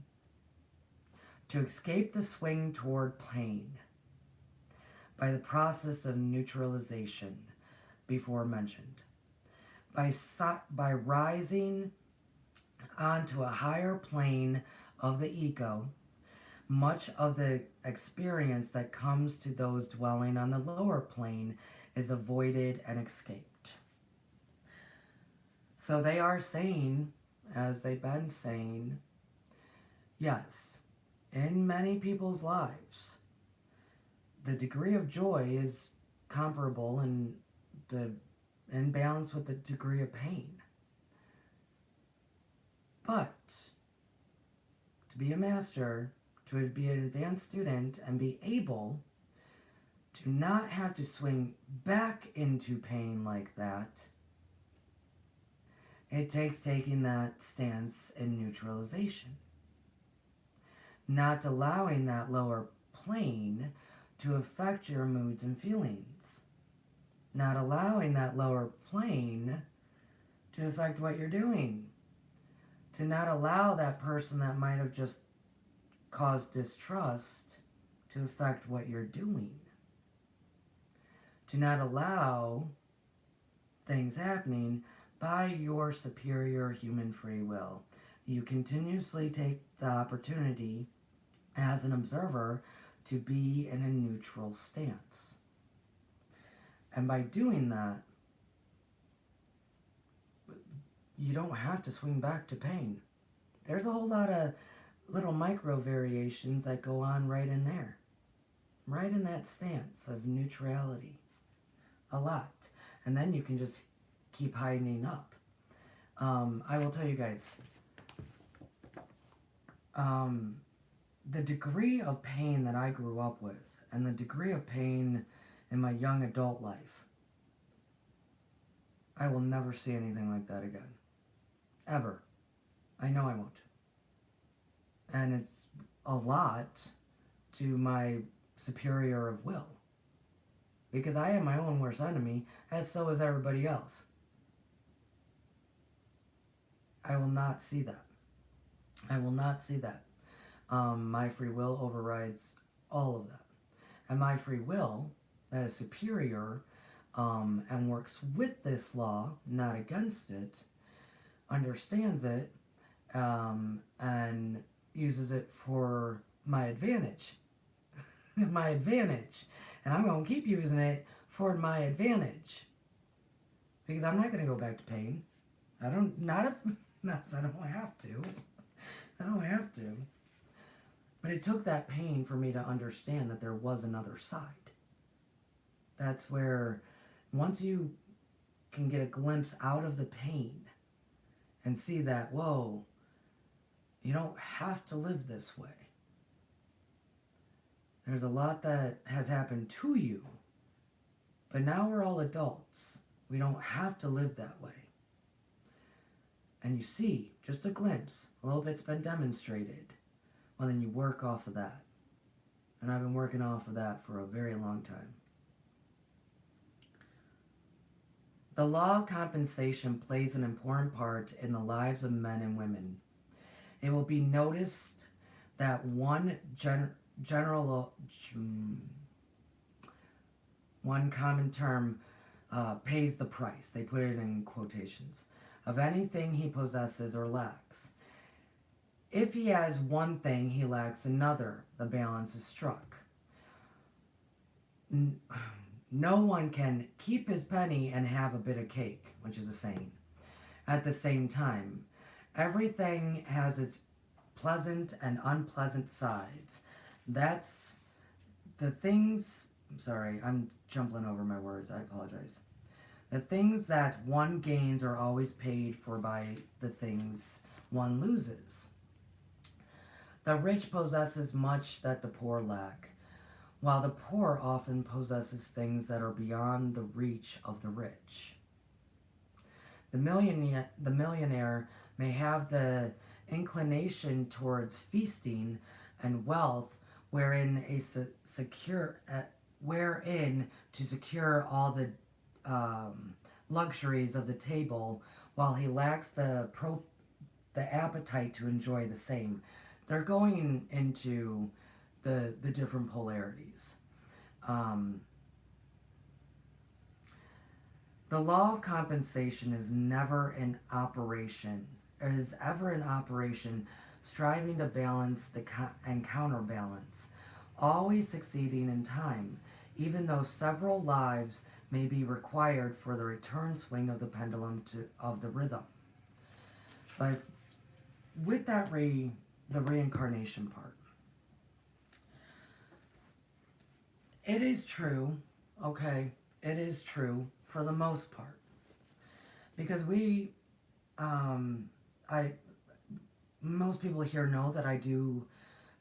to escape the swing toward pain by the process of neutralization before mentioned. By rising onto a higher plane of the ego, much of the experience that comes to those dwelling on the lower plane is avoided and escaped. So they are saying, as they've been saying, yes, in many people's lives, the degree of joy is comparable in the in balance with the degree of pain. But to be a master, to be an advanced student, and be able to not have to swing back into pain like that, it takes taking that stance in neutralization. Not allowing that lower plane to affect your moods and feelings. Not allowing that lower plane to affect what you're doing. To not allow that person that might have just caused distrust to affect what you're doing. To not allow things happening by your superior human free will. You continuously take the opportunity as an observer to be in a neutral stance. And by doing that, you don't have to swing back to pain. There's a whole lot of little micro variations that go on right in there. Right in that stance of neutrality. A lot. And then you can just keep heightening up. I will tell you guys, the degree of pain that I grew up with and the degree of pain in my young adult life, I will never see anything like that again. Ever. I know I won't. And it's a lot to my superior of will. Because I am my own worst enemy, as so is everybody else. I will not see that. I will not see that. My free will overrides all of that. And my free will, that is superior and works with this law, not against it, understands it, and uses it for my advantage. My advantage. And I'm going to keep using it for my advantage. Because I'm not going to go back to pain. I don't have to. I don't have to. But it took that pain for me to understand that there was another side. That's where, once you can get a glimpse out of the pain and see that, whoa, you don't have to live this way. There's a lot that has happened to you, but now we're all adults. We don't have to live that way. And you see, just a glimpse, a little bit's been demonstrated. Well, then you work off of that. And I've been working off of that for a very long time. The law of compensation plays an important part in the lives of men and women. It will be noticed that one common term pays the price, they put it in quotations, of anything he possesses or lacks. If he has one thing, he lacks another. The balance is struck. No one can keep his penny and have a bit of cake, which is a saying. At the same time, everything has its pleasant and unpleasant sides. That's the things... I'm sorry, I'm jumbling over my words. I apologize. The things that one gains are always paid for by the things one loses. The rich possesses much that the poor lack, while the poor often possesses things that are beyond the reach of the rich. The millionaire may have the inclination towards feasting and wealth wherein to secure all the luxuries of the table, while he lacks the appetite to enjoy the same. They're going into the different polarities. The law of compensation is never in operation. It is ever in operation, striving to balance and counterbalance, always succeeding in time, even though several lives may be required for the return swing of the pendulum of the rhythm. So with that the reincarnation part. It is true, okay, it is true for the most part. Because I most people here know that I do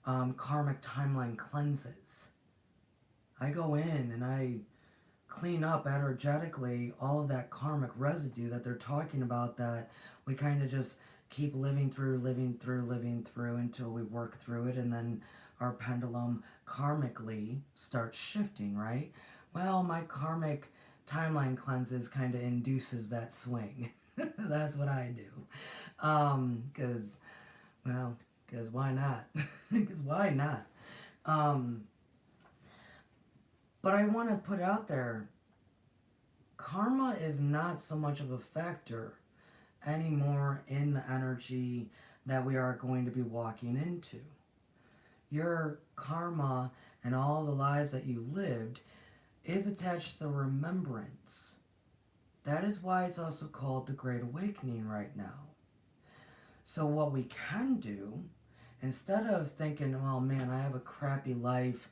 Karmic Timeline Cleanses. I go in and I clean up energetically all of that karmic residue that they're talking about, that we kind of just keep living through until we work through it, and then our pendulum karmically starts shifting, right? Well, my karmic timeline cleanses kind of induces that swing. That's what I do. Because, well, because why not? Because why not? But I want to put out there, karma is not so much of a factor anymore in the energy that we are going to be walking into. Your karma and all the lives that you lived is attached to the remembrance. That is why it's also called the Great Awakening right now. So what we can do, instead of thinking, well, man, I have a crappy life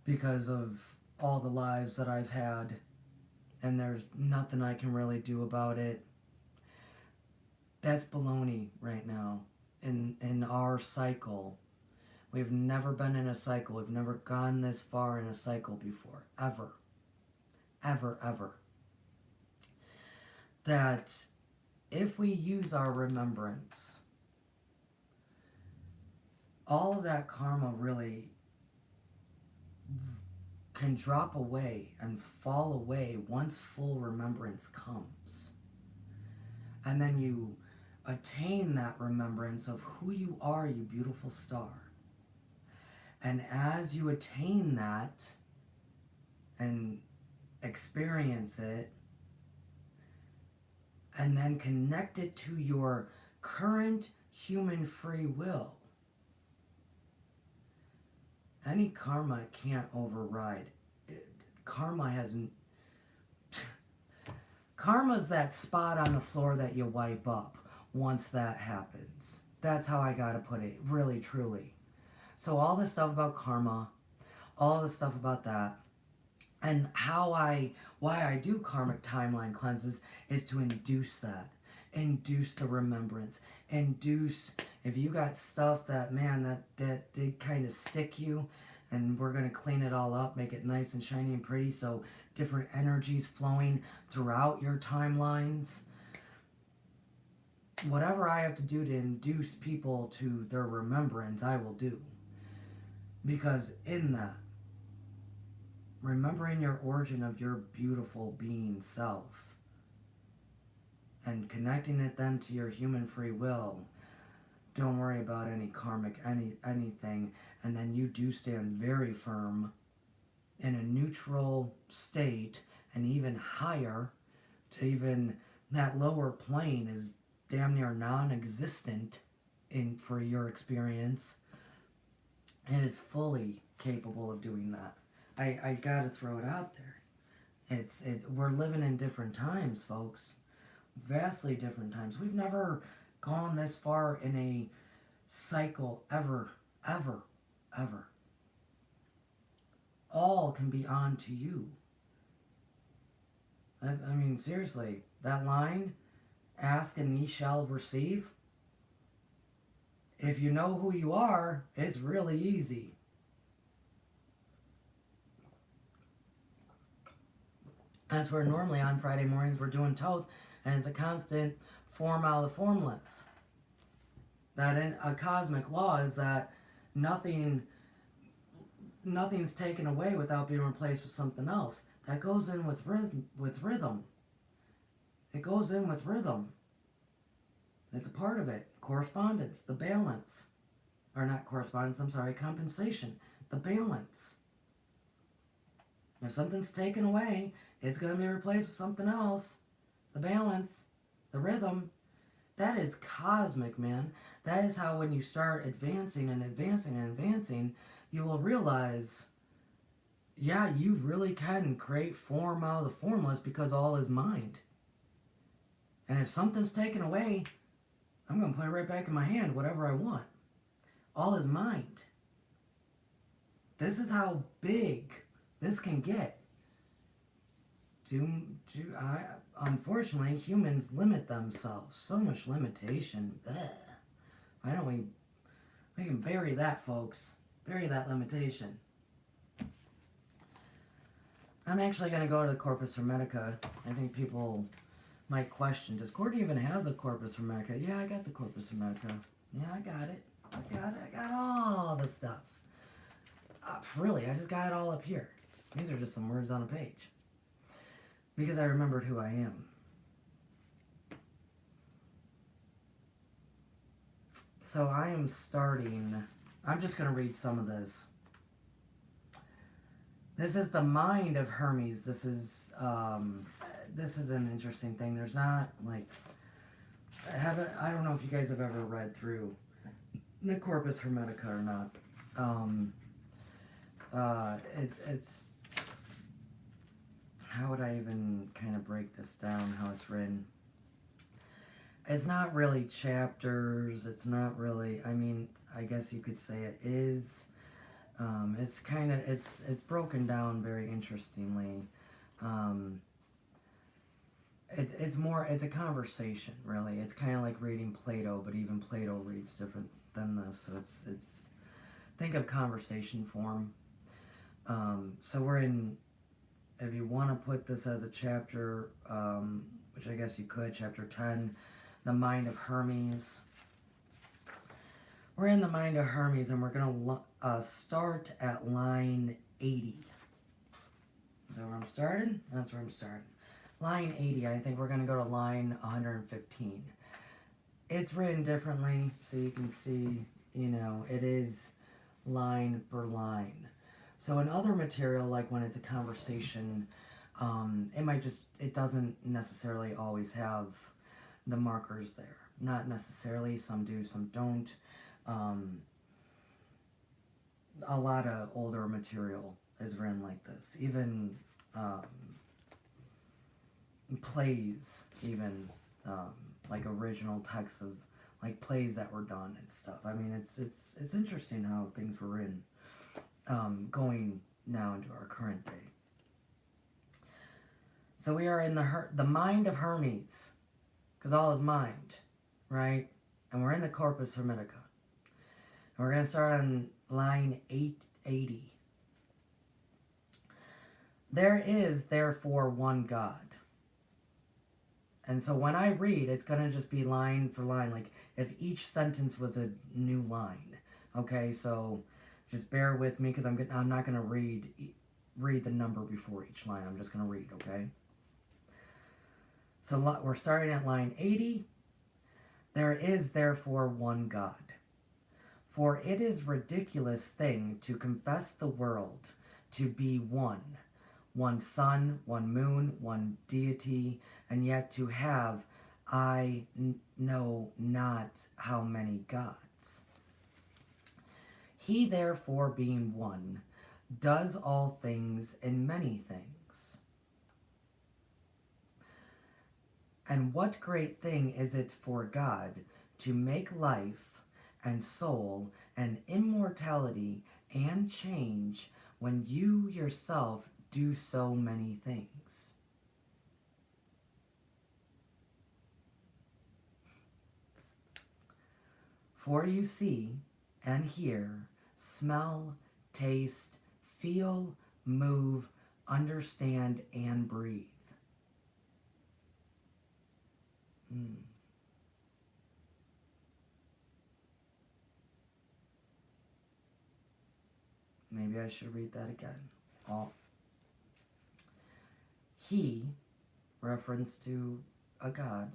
because of all the lives that I've had and there's nothing I can really do about it, that's baloney right now. In our cycle, we've never been in a cycle. We've never gone this far in a cycle before. Ever. Ever, ever. That if we use our remembrance, all of that karma really can drop away and fall away once full remembrance comes. And then you attain that remembrance of who you are, you beautiful star. And as you attain that and experience it, and then connect it to your current human free will, any karma can't override. Karma hasn't. Karma's that spot on the floor that you wipe up once that happens. That's how I gotta put it, really, truly. So all this stuff about karma, all the stuff about that, and why I do karmic timeline cleanses is to induce that. Induce the remembrance. Induce, if you got stuff that, man, that did kind of stick you, and we're going to clean it all up, make it nice and shiny and pretty, so different energies flowing throughout your timelines. Whatever I have to do to induce people to their remembrance, I will do. Because in that, remembering your origin of your beautiful being self and connecting it then to your human free will, don't worry about any karmic anything, and then you do stand very firm in a neutral state, and even higher, to even that lower plane is damn near non-existent for your experience, and is fully capable of doing that. I gotta throw it out there. We're living in different times, folks. Vastly different times. We've never gone this far in a cycle ever, ever, ever. All can be on to you. I mean, seriously, that line, ask and ye shall receive, if you know who you are, it's really easy. That's where normally on Friday mornings we're doing Toth, and it's a constant form out of the formless. That in a cosmic law is that nothing's taken away without being replaced with something else. That goes in with rhythm. It goes in with rhythm. It's a part of it. Correspondence, the balance. Or not correspondence, I'm sorry, compensation. The balance. If something's taken away, it's going to be replaced with something else. The balance, the rhythm. That is cosmic, man. That is how when you start advancing and advancing and advancing, you will realize, yeah, you really can create form out of the formless, because all is mind. And if something's taken away, I'm going to put it right back in my hand, whatever I want. All is mind. This is how big this can get. Unfortunately, humans limit themselves. So much limitation. Ugh. Why don't we can bury that, folks. Bury that limitation. I'm actually going to go to the Corpus Hermetica. I think people might question, does Courtney even have the Corpus Hermetica? Yeah, I got the Corpus Hermetica. Yeah, I got it. I got all the stuff. Really, I just got it all up here. These are just some words on a page. Because I remembered who I am. So I am starting, I'm just going to read some of this. This is the mind of Hermes. This is an interesting thing. There's not, like, I don't know if you guys have ever read through the Corpus Hermetica or not. It's, how would I even kind of break this down, how it's written? It's not really chapters. It's not really, I mean, I guess you could say it is. It's kind of, it's broken down very interestingly. It's more, it's a conversation, really. It's kind of like reading Plato, but even Plato reads different than this. So it's think of conversation form. So we're in, if you want to put this as a chapter, which I guess you could, chapter 10, the mind of Hermes. We're in the mind of Hermes, and we're going to start at line 80. Is that where I'm starting? That's where I'm starting. Line 80, I think we're going to go to line 115. It's written differently, so you can see, you know, it is line for line. So in other material, like when it's a conversation, it doesn't necessarily always have the markers there. Not necessarily, some do, some don't. A lot of older material is written like this. Even plays, even like original texts of like plays that were done and stuff. I mean, it's interesting how things were written, going now into our current day. So we are in the mind of Hermes, because all is mind, right? And we're in the Corpus Hermetica. And we're going to start on line 880. There is, therefore, one God. And so when I read, it's going to just be line for line, like if each sentence was a new line. Okay, so just bear with me, because I'm not going to read the number before each line. I'm just going to read, okay? So we're starting at line 80. There is therefore one God. For it is ridiculous thing to confess the world to be one sun, one moon, one deity, and yet to have I know not how many gods. He therefore being one, does all things in many things. And what great thing is it for God to make life and soul and immortality and change when you yourself do so many things? For you see and hear, smell, taste, feel, move, understand, and breathe. Maybe I should read that again. He, reference to a God,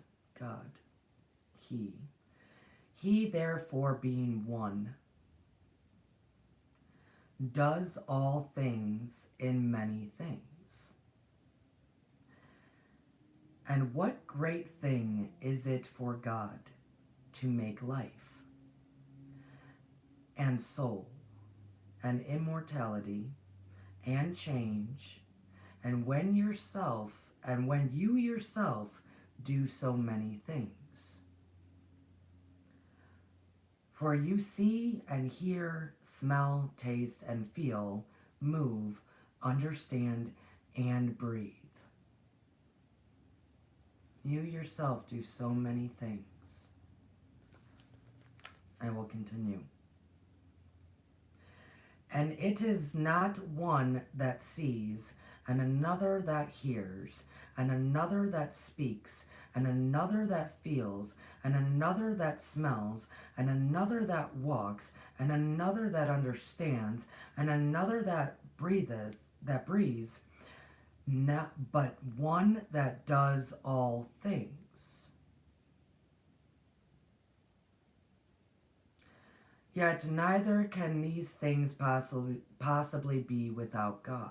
he therefore being one, does all things in many things. And what great thing is it for God to make life and soul and immortality and change, and when you yourself do so many things? For you see and hear, smell, taste, and feel, move, understand, and breathe. You yourself do so many things. I will continue. And it is not one that sees, and another that hears, and another that speaks, and another that feels, and another that smells, and another that walks, and another that understands, and another that breathes, not, but one that does all things. Yet neither can these things possibly be without God.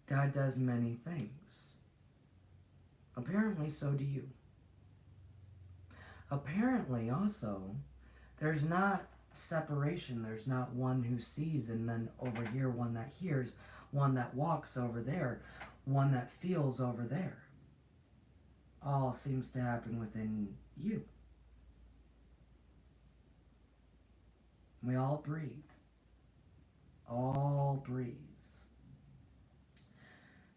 God does many things. Apparently, so do you. Apparently, also, there's not separation. There's not one who sees and then over here one that hears, one that walks over there, one that feels over there. All seems to happen within you. We all breathe. All breathes.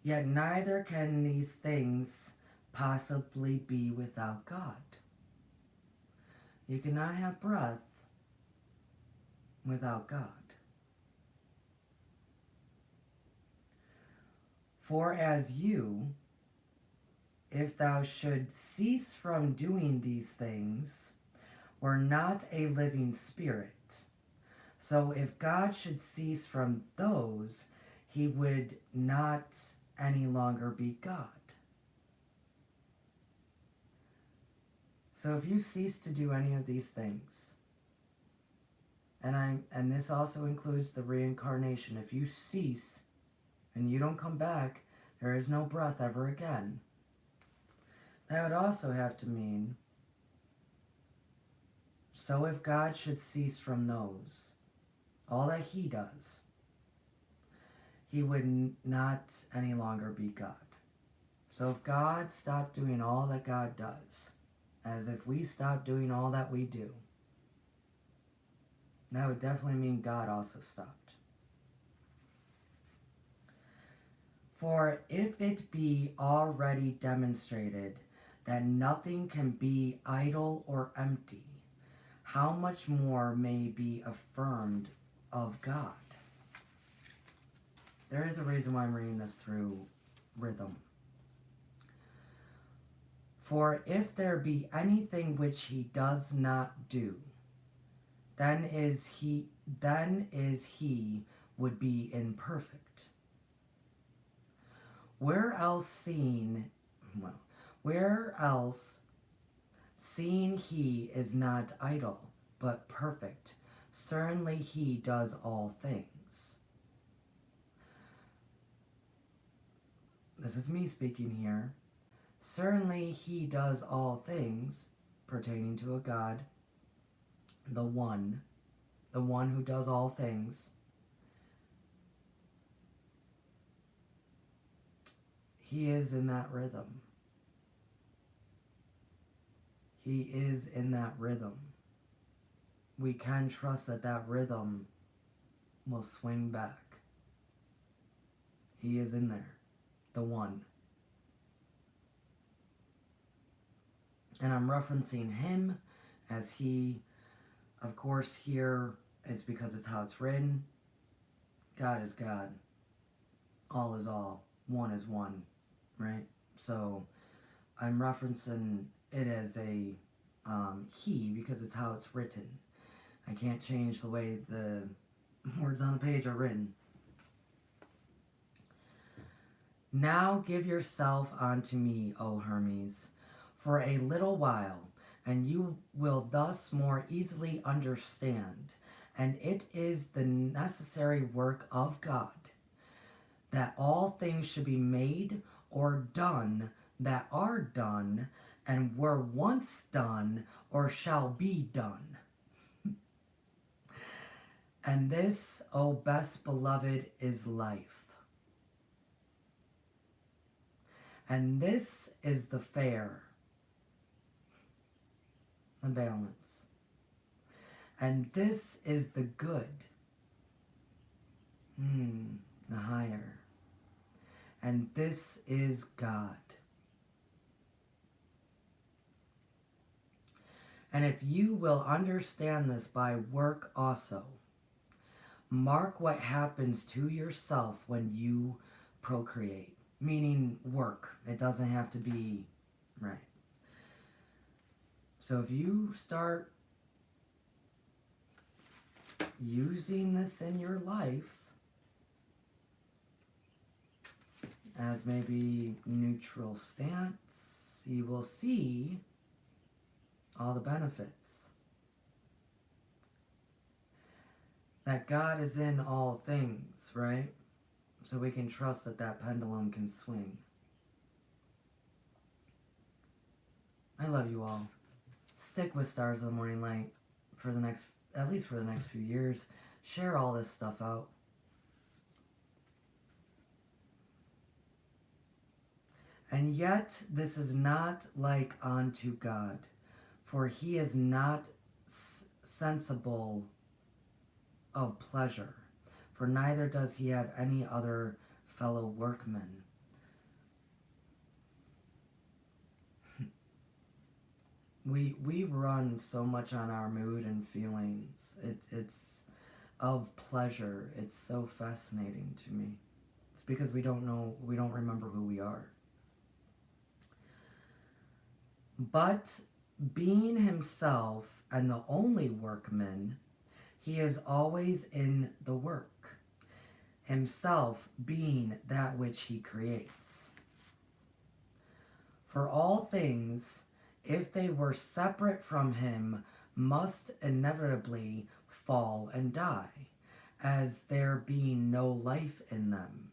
Yet neither can these things possibly be without God. You cannot have breath without God. For as you, if thou should cease from doing these things, were not a living spirit. So if God should cease from those, he would not any longer be God. So if you cease to do any of these things, and this also includes the reincarnation, if you cease and you don't come back, there is no breath ever again. That would also have to mean, so if God should cease from those, all that he does, he would not any longer be God. So if God stopped doing all that God does, as if we stopped doing all that we do, that would definitely mean God also stopped. For if it be already demonstrated that nothing can be idle or empty, how much more may be affirmed of God? There is a reason why I'm reading this through rhythm. For if there be anything which he does not do, then is he would be imperfect. Where else seeing he is not idle, but perfect, certainly he does all things. This is me speaking here. Certainly he does all things pertaining to a God, the one who does all things. He is in that rhythm. He is in that rhythm. We can trust that that rhythm will swing back. He is in there, the one. And I'm referencing him as he, of course, here it's because it's how it's written. God is God. All is all. One is one, right? So I'm referencing it as a he because it's how it's written. I can't change the way the words on the page are written. Now give yourself unto me, O Hermes, for a little while, and you will thus more easily understand. And it is the necessary work of God that all things should be made or done that are done and were once done or shall be done. And this, O best beloved, is life. And this is the fair, the balance. And this is the good, the higher. and this is God. And if you will understand this by work also, mark what happens to yourself when you procreate, meaning work. It doesn't have to be, right. So if you start using this in your life as maybe neutral stance, you will see all the benefits. That God is in all things, right? So we can trust that that pendulum can swing. I love you all. Stick with Stars of the Morning Light for the next, at least for the next few years. Share all this stuff out. And yet this is not like unto God, for he is not sensible of pleasure, for neither does he have any other fellow workman. We run so much on our mood and feelings. It's of pleasure. It's so fascinating to me. It's because we don't remember who we are. But being himself and the only workman, he is always in the work, himself being that which he creates. For all things, if they were separate from him, must inevitably fall and die, as there being no life in them.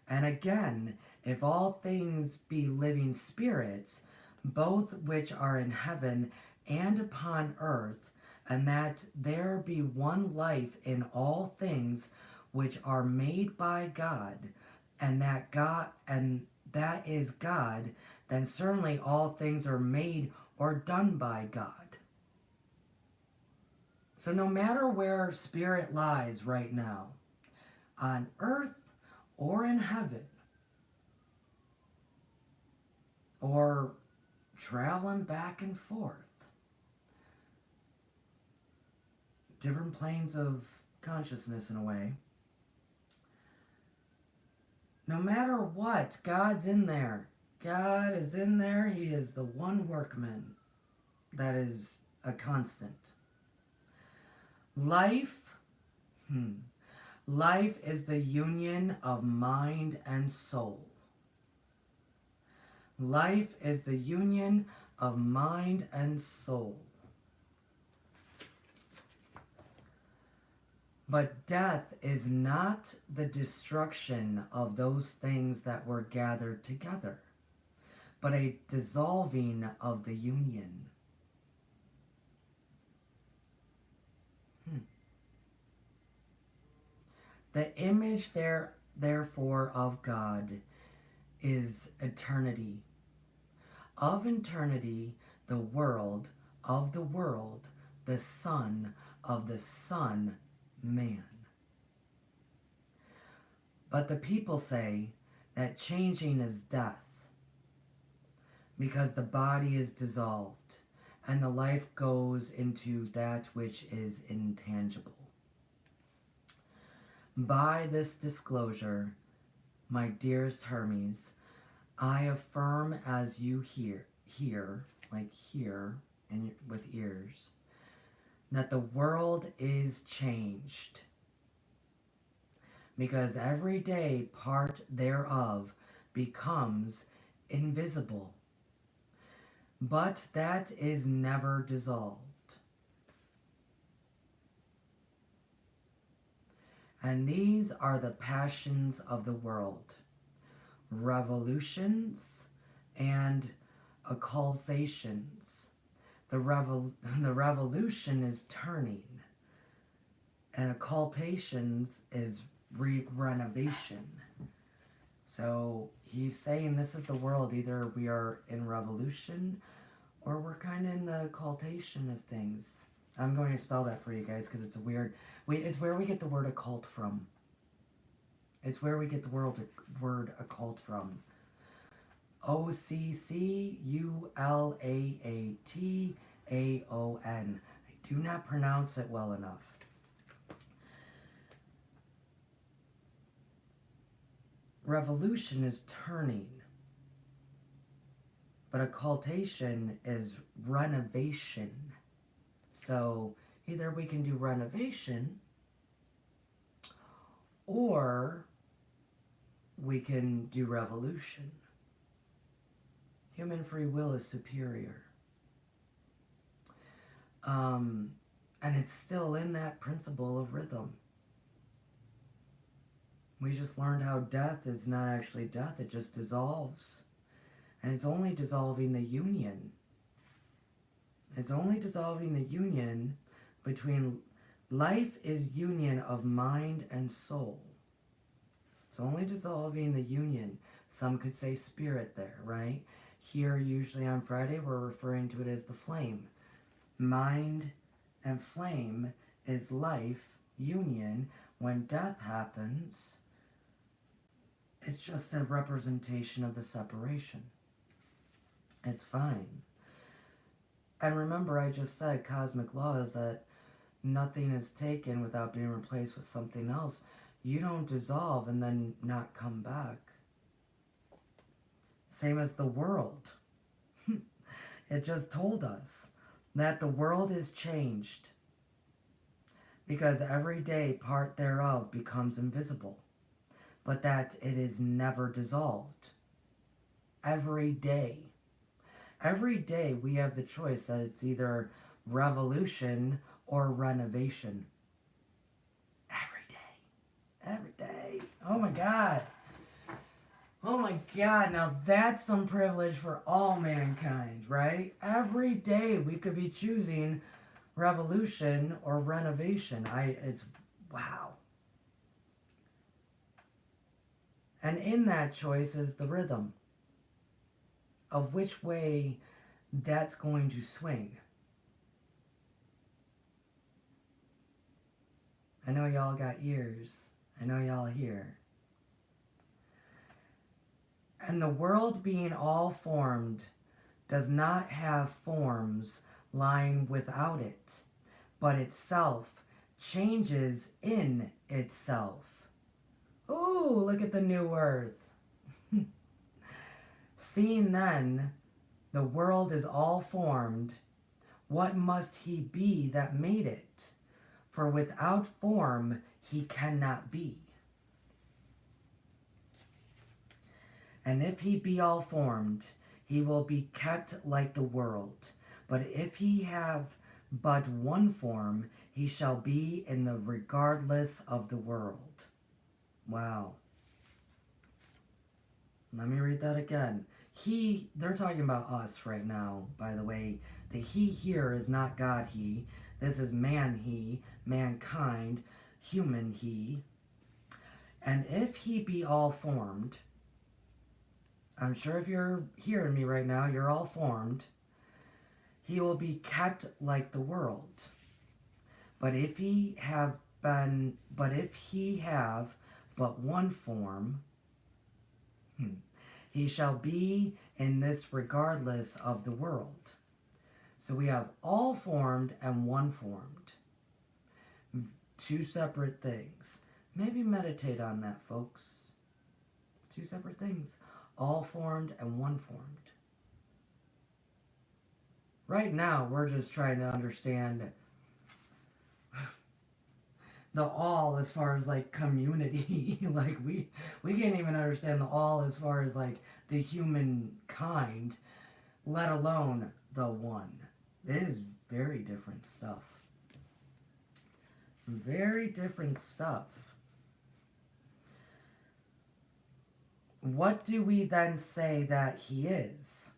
And again, if all things be living spirits, both which are in heaven and upon earth, and that there be one life in all things which are made by God, and that is God, then certainly all things are made or done by God. So no matter where spirit lies right now, on earth or in heaven, or traveling back and forth, different planes of consciousness in a way, no matter what, God's in there. God is in there. He is the one workman that is a constant. Life is the union of mind and soul. Life is the union of mind and soul. But death is not the destruction of those things that were gathered together, but a dissolving of the union. The image therefore of God is eternity. Of eternity, the world of the world, the Son of the Son, man. But the people say that changing is death, because the body is dissolved, and the life goes into that which is intangible. By this disclosure, my dearest Hermes, I affirm as you hear, and with ears, that the world is changed, because every day part thereof becomes invisible, but that is never dissolved. And these are the passions of the world, revolutions and occultations. The revolution is turning, and occultations is renovation. So he's saying this is the world. Either we are in revolution or we're kind of in the occultation of things. I'm going to spell that for you guys because it's a weird... it's where we get the word occult from. It's where we get the word occult from. Occulaataon. I do not pronounce it well enough. Revolution is turning, but occultation is renovation. So either we can do renovation, or we can do revolution. Human free will is superior. And it's still in that principle of rhythm. We just learned how death is not actually death, it just dissolves. And it's only dissolving the union. It's only dissolving the union between life is union of mind and soul. It's only dissolving the union. Some could say spirit there, right? Here, usually on Friday, we're referring to it as the flame. Mind and flame is life, union. When death happens, it's just a representation of the separation. It's fine. And remember, I just said cosmic law is that nothing is taken without being replaced with something else. You don't dissolve and then not come back. Same as the world. It just told us that the world is changed because every day part thereof becomes invisible, but that it is never dissolved. Every day. Every day we have the choice that it's either revolution or renovation. Every day. Every day. Oh my God. Oh my God. Now that's some privilege for all mankind, right? Every day we could be choosing revolution or renovation. It's wow. And in that choice is the rhythm of which way that's going to swing. I know y'all got ears. I know y'all hear. And the world being all formed does not have forms lying without it, but itself changes in itself. Ooh, look at the new earth. Seeing then the world is all formed, what must he be that made it? For without form he cannot be. And if he be all formed, he will be kept like the world. But if he have but one form, he shall be in the regardless of the world. Wow. Let me read that again. They're talking about us right now, by the way. The he here is not God he. This is man he, mankind, human he. And if he be all formed, I'm sure if you're hearing me right now, you're all formed, he will be kept like the world. But if he have but one form, he shall be in this regardless of the world. So we have all formed and one formed. Two separate things. Maybe meditate on that, folks. Two separate things. All formed and one formed. Right now, we're just trying to understand the all as far as like community. Like we can't even understand the all as far as like the humankind, let alone the one. It is very different stuff. Very different stuff. What do we then say that he is?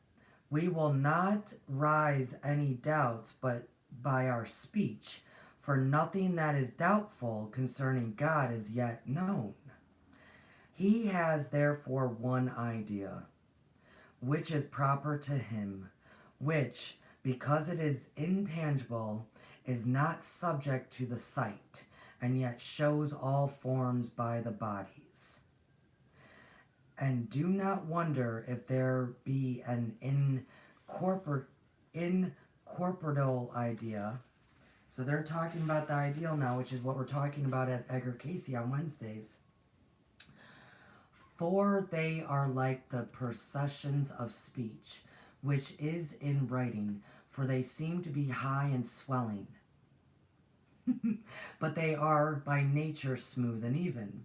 We will not rise any doubts but by our speech, for nothing that is doubtful concerning God is yet known. He has therefore one idea, which is proper to him, which, because it is intangible, is not subject to the sight, and yet shows all forms by the bodies. And do not wonder if there be an incorporeal idea. So they're talking about the ideal now, which is what we're talking about at Edgar Cayce on Wednesdays. For they are like the processions of speech, which is in writing, for they seem to be high and swelling. But they are by nature smooth and even.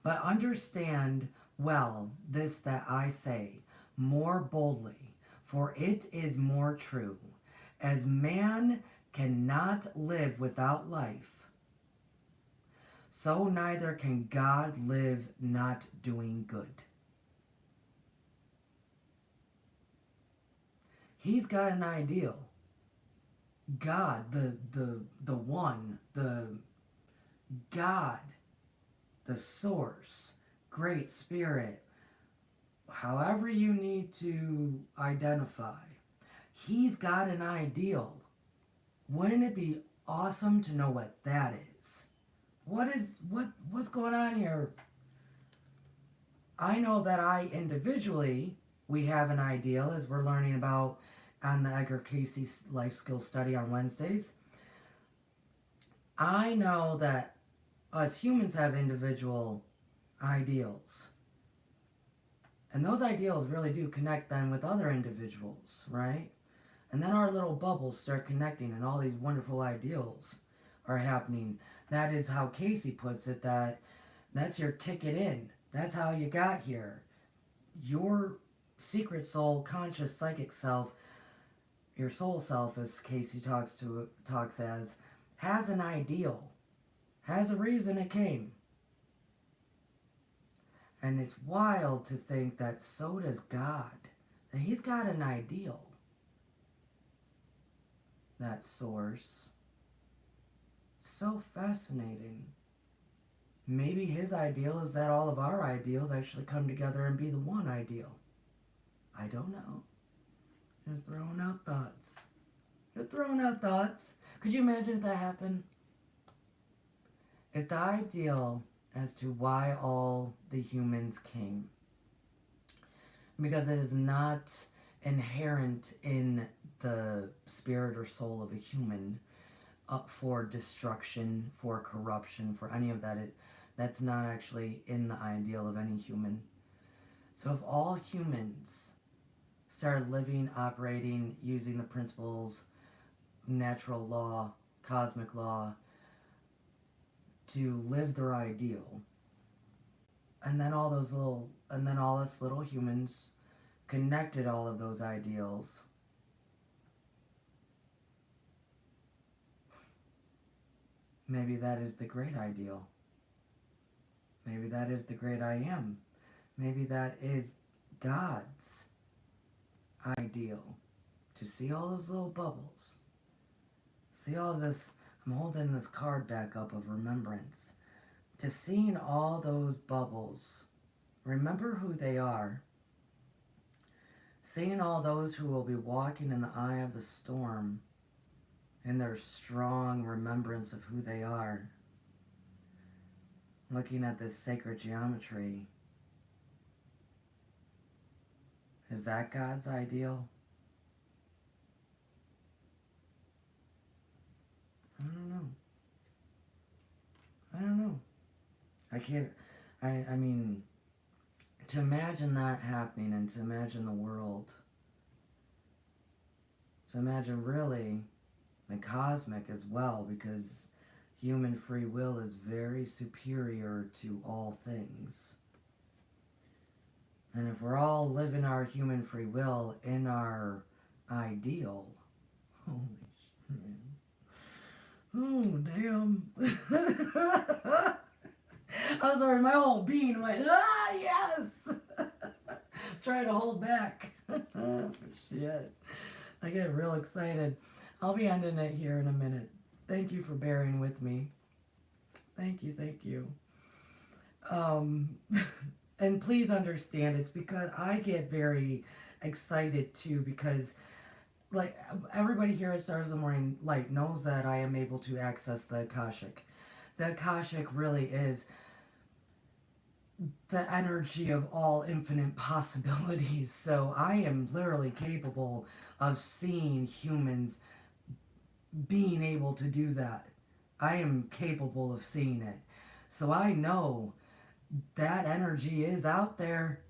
But understand well this that I say, more boldly, for it is more true. As man cannot live without life, so neither can God live not doing good. He's got an ideal. God, the one, the God, the source, great spirit, however you need to identify, he's got an ideal. Wouldn't it be awesome to know what that is? What's going on here? I know that I individually, we have an ideal, as we're learning about on the Edgar Cayce Life Skills Study on Wednesdays. I know that us humans have individual ideals. And those ideals really do connect them with other individuals, right? And then our little bubbles start connecting and all these wonderful ideals are happening. That is how Cayce puts it, that's your ticket in. That's how you got here. Your secret soul, conscious, psychic self, your soul self, as Cayce talks as, has an ideal, has a reason it came. And it's wild to think that so does God, that he's got an ideal, that source. So fascinating. Maybe his ideal is that all of our ideals actually come together and be the one ideal. I don't know. Just throwing out thoughts. Just throwing out thoughts. Could you imagine if that happened? If the ideal as to why all the humans came, because it is not inherent in the spirit or soul of a human for destruction, for corruption, for any of that. That's not actually in the ideal of any human. So if all humans started living, operating, using the principles, natural law, cosmic law, to live their ideal, and then all us little humans connected all of those ideals, maybe that is the great ideal. Maybe that is the great I am. Maybe that is God's ideal. To see all those little bubbles. See all this, I'm holding this card back up of remembrance. To seeing all those bubbles. Remember who they are. Seeing all those who will be walking in the eye of the storm. In their strong remembrance of who they are. Looking at this sacred geometry. Is that God's ideal? I don't know. I mean, to imagine that happening and to imagine the world, to imagine really the cosmic as well, because human free will is very superior to all things. And if we're all living our human free will in our ideal, holy shit. Oh, damn. I'm sorry, my whole being went, yes! Trying to hold back. Shit. I get real excited. I'll be ending it here in a minute. Thank you for bearing with me. Thank you. And please understand, it's because I get very excited too, because like everybody here at Stars of the Morning Light knows that I am able to access the Akashic. The Akashic really is the energy of all infinite possibilities. So I am literally capable of seeing humans being able to do that. I am capable of seeing it. So I know that energy is out there.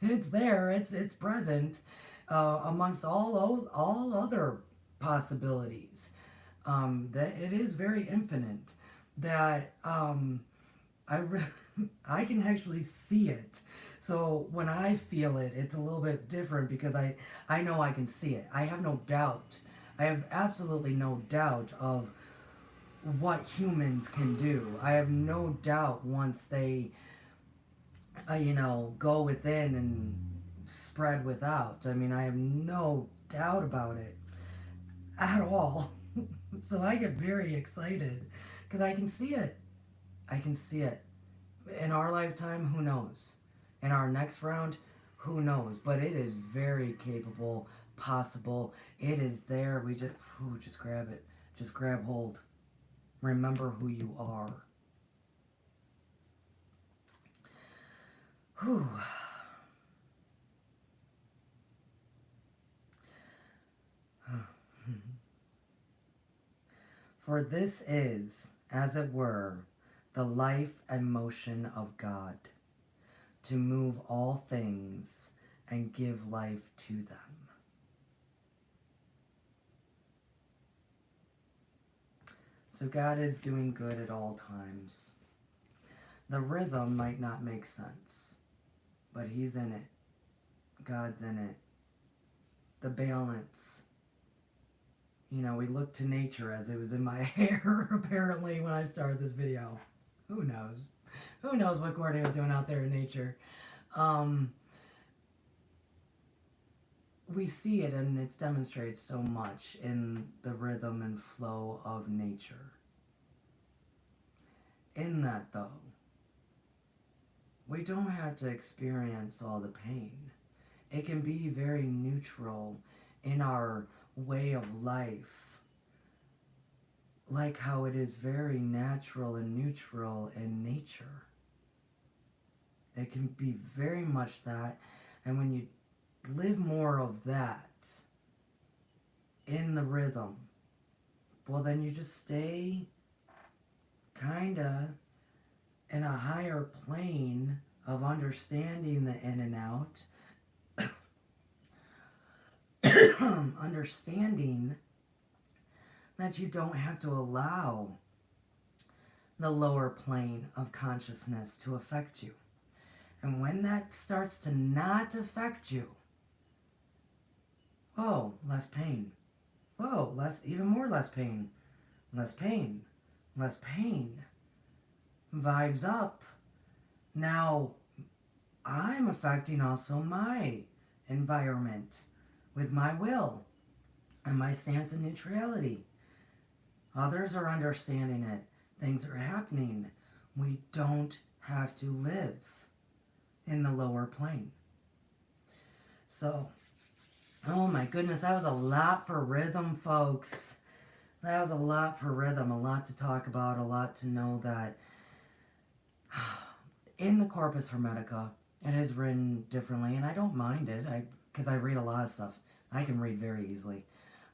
It's there. It's present amongst all other possibilities. That it is very infinite. That I can actually see it. So when I feel it, it's a little bit different because I know I can see it. I have no doubt. I have absolutely no doubt of what humans can do. I have no doubt once they, go within and spread without. I mean, I have no doubt about it at all. So I get very excited because I can see it. I can see it. In our lifetime, who knows? In our next round, who knows? But it is very capable, possible. It is there. We just grab it. Just grab hold. Remember who you are. Whew. For this is, as it were, the life and motion of God, to move all things and give life to them. So God is doing good at all times. The rhythm might not make sense, but He's in it. God's in it. The balance. We look to nature as it was in my hair, apparently, when I started this video. Who knows? Who knows what Courtney was doing out there in nature? We see it, and it's demonstrated so much in the rhythm and flow of nature. In that, though, we don't have to experience all the pain. It can be very neutral in our way of life, like how it is very natural and neutral in nature. It can be very much that, and when you live more of that in the rhythm, well, then you just stay kinda in a higher plane of understanding the in and out, understanding that you don't have to allow the lower plane of consciousness to affect you. And when that starts to not affect you, oh, less pain. Oh, even more less pain. Less pain. Less pain. Vibes up. Now, I'm affecting also my environment with my will and my stance in neutrality. Others are understanding it. Things are happening. We don't have to live in the lower plane. So, oh my goodness, that was a lot for rhythm, folks. That was a lot for rhythm, a lot to talk about, a lot to know that in the Corpus Hermetica, it is written differently, and I don't mind it, because I read a lot of stuff. I can read very easily.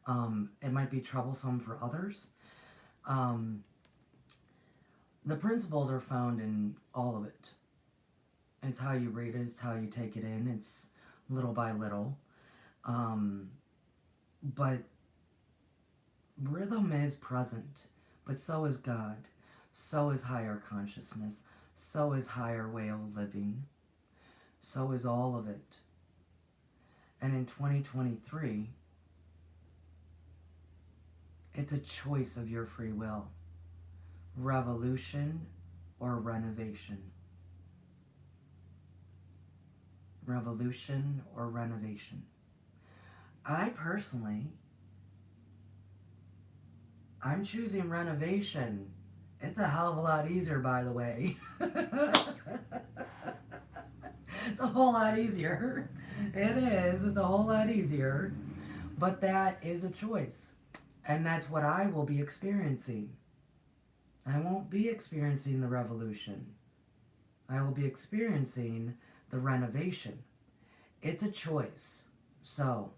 It might be troublesome for others. The principles are found in all of it. It's how you read it, it's how you take it in, it's little by little. But rhythm is present, but so is God, so is higher consciousness, so is higher way of living, so is all of it. And in 2023, it's a choice of your free will. Revolution or renovation. Revolution or renovation. I personally, I'm choosing renovation. It's a hell of a lot easier, by the way. It's a whole lot easier. It is. It's a whole lot easier. But that is a choice. And that's what I will be experiencing. I won't be experiencing the revolution. I will be experiencing the renovation. It's a choice. So,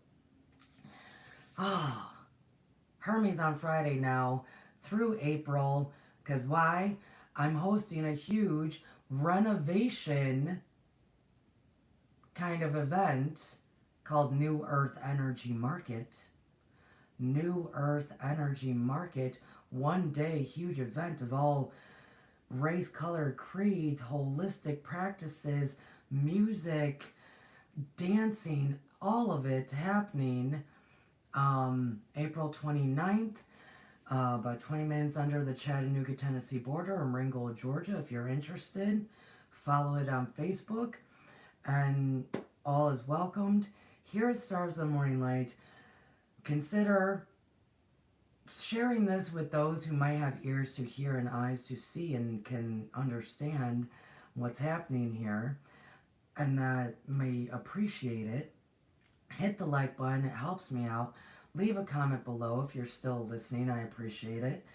Hermes on Friday now through April. Because why? I'm hosting a huge renovation kind of event called New Earth Energy Market. New Earth Energy Market, 1 day huge event of all race, color, creeds, holistic practices, music, dancing, all of it happening April 29th, about 20 minutes under the Chattanooga, Tennessee border in Ringgold, Georgia. If you're interested, follow it on Facebook, and all is welcomed. Here at Stars of the Morning Light, consider sharing this with those who might have ears to hear and eyes to see and can understand what's happening here and that may appreciate it. Hit the like button, it helps me out. Leave a comment below if you're still listening, I appreciate it.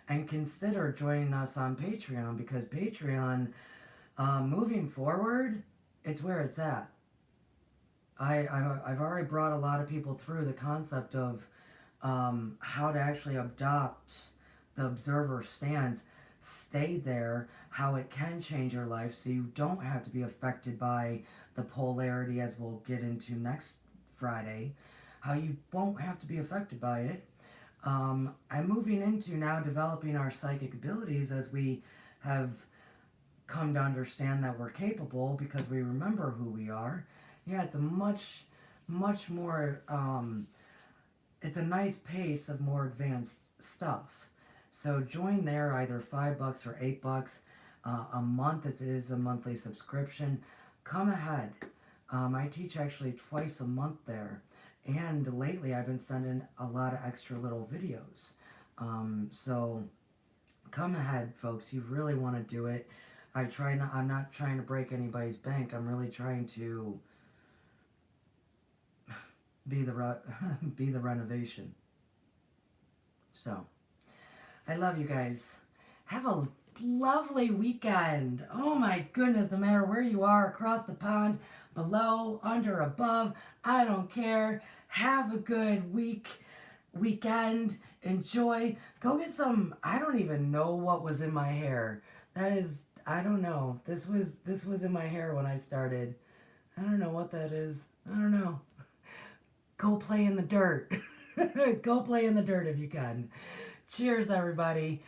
And consider joining us on Patreon, because Patreon, moving forward, it's where it's at. I've already brought a lot of people through the concept of how to actually adopt the observer stance, stay there, how it can change your life so you don't have to be affected by the polarity, as we'll get into next Friday, how you won't have to be affected by it. I'm moving into now developing our psychic abilities as we have come to understand that we're capable because we remember who we are. Yeah, it's a much more, it's a nice pace of more advanced stuff. So join there, either $5 or $8 a month. It is a monthly subscription. Come ahead. I teach actually twice a month there. And lately I've been sending a lot of extra little videos. So come ahead, folks. You really want to do it. I'm not trying to break anybody's bank. I'm really trying to be the renovation. So, I love you guys. Have a lovely weekend. Oh my goodness, no matter where you are, across the pond, below, under, above, I don't care. Have a good weekend. Enjoy. Go get some, I don't even know what was in my hair. I don't know. This was in my hair when I started. I don't know what that is. I don't know. Go play in the dirt. Go play in the dirt if you can. Cheers, everybody.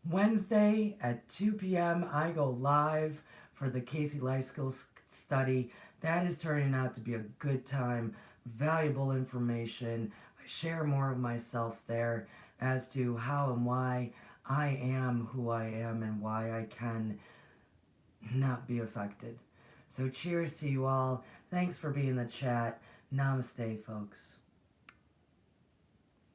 Wednesday at 2 p.m. I go live for the Casey Life Skills Study. That is turning out to be a good time. Valuable information. I share more of myself there as to how and why I am who I am and why I can not be affected. So cheers to you all. Thanks for being in the chat. Namaste, folks.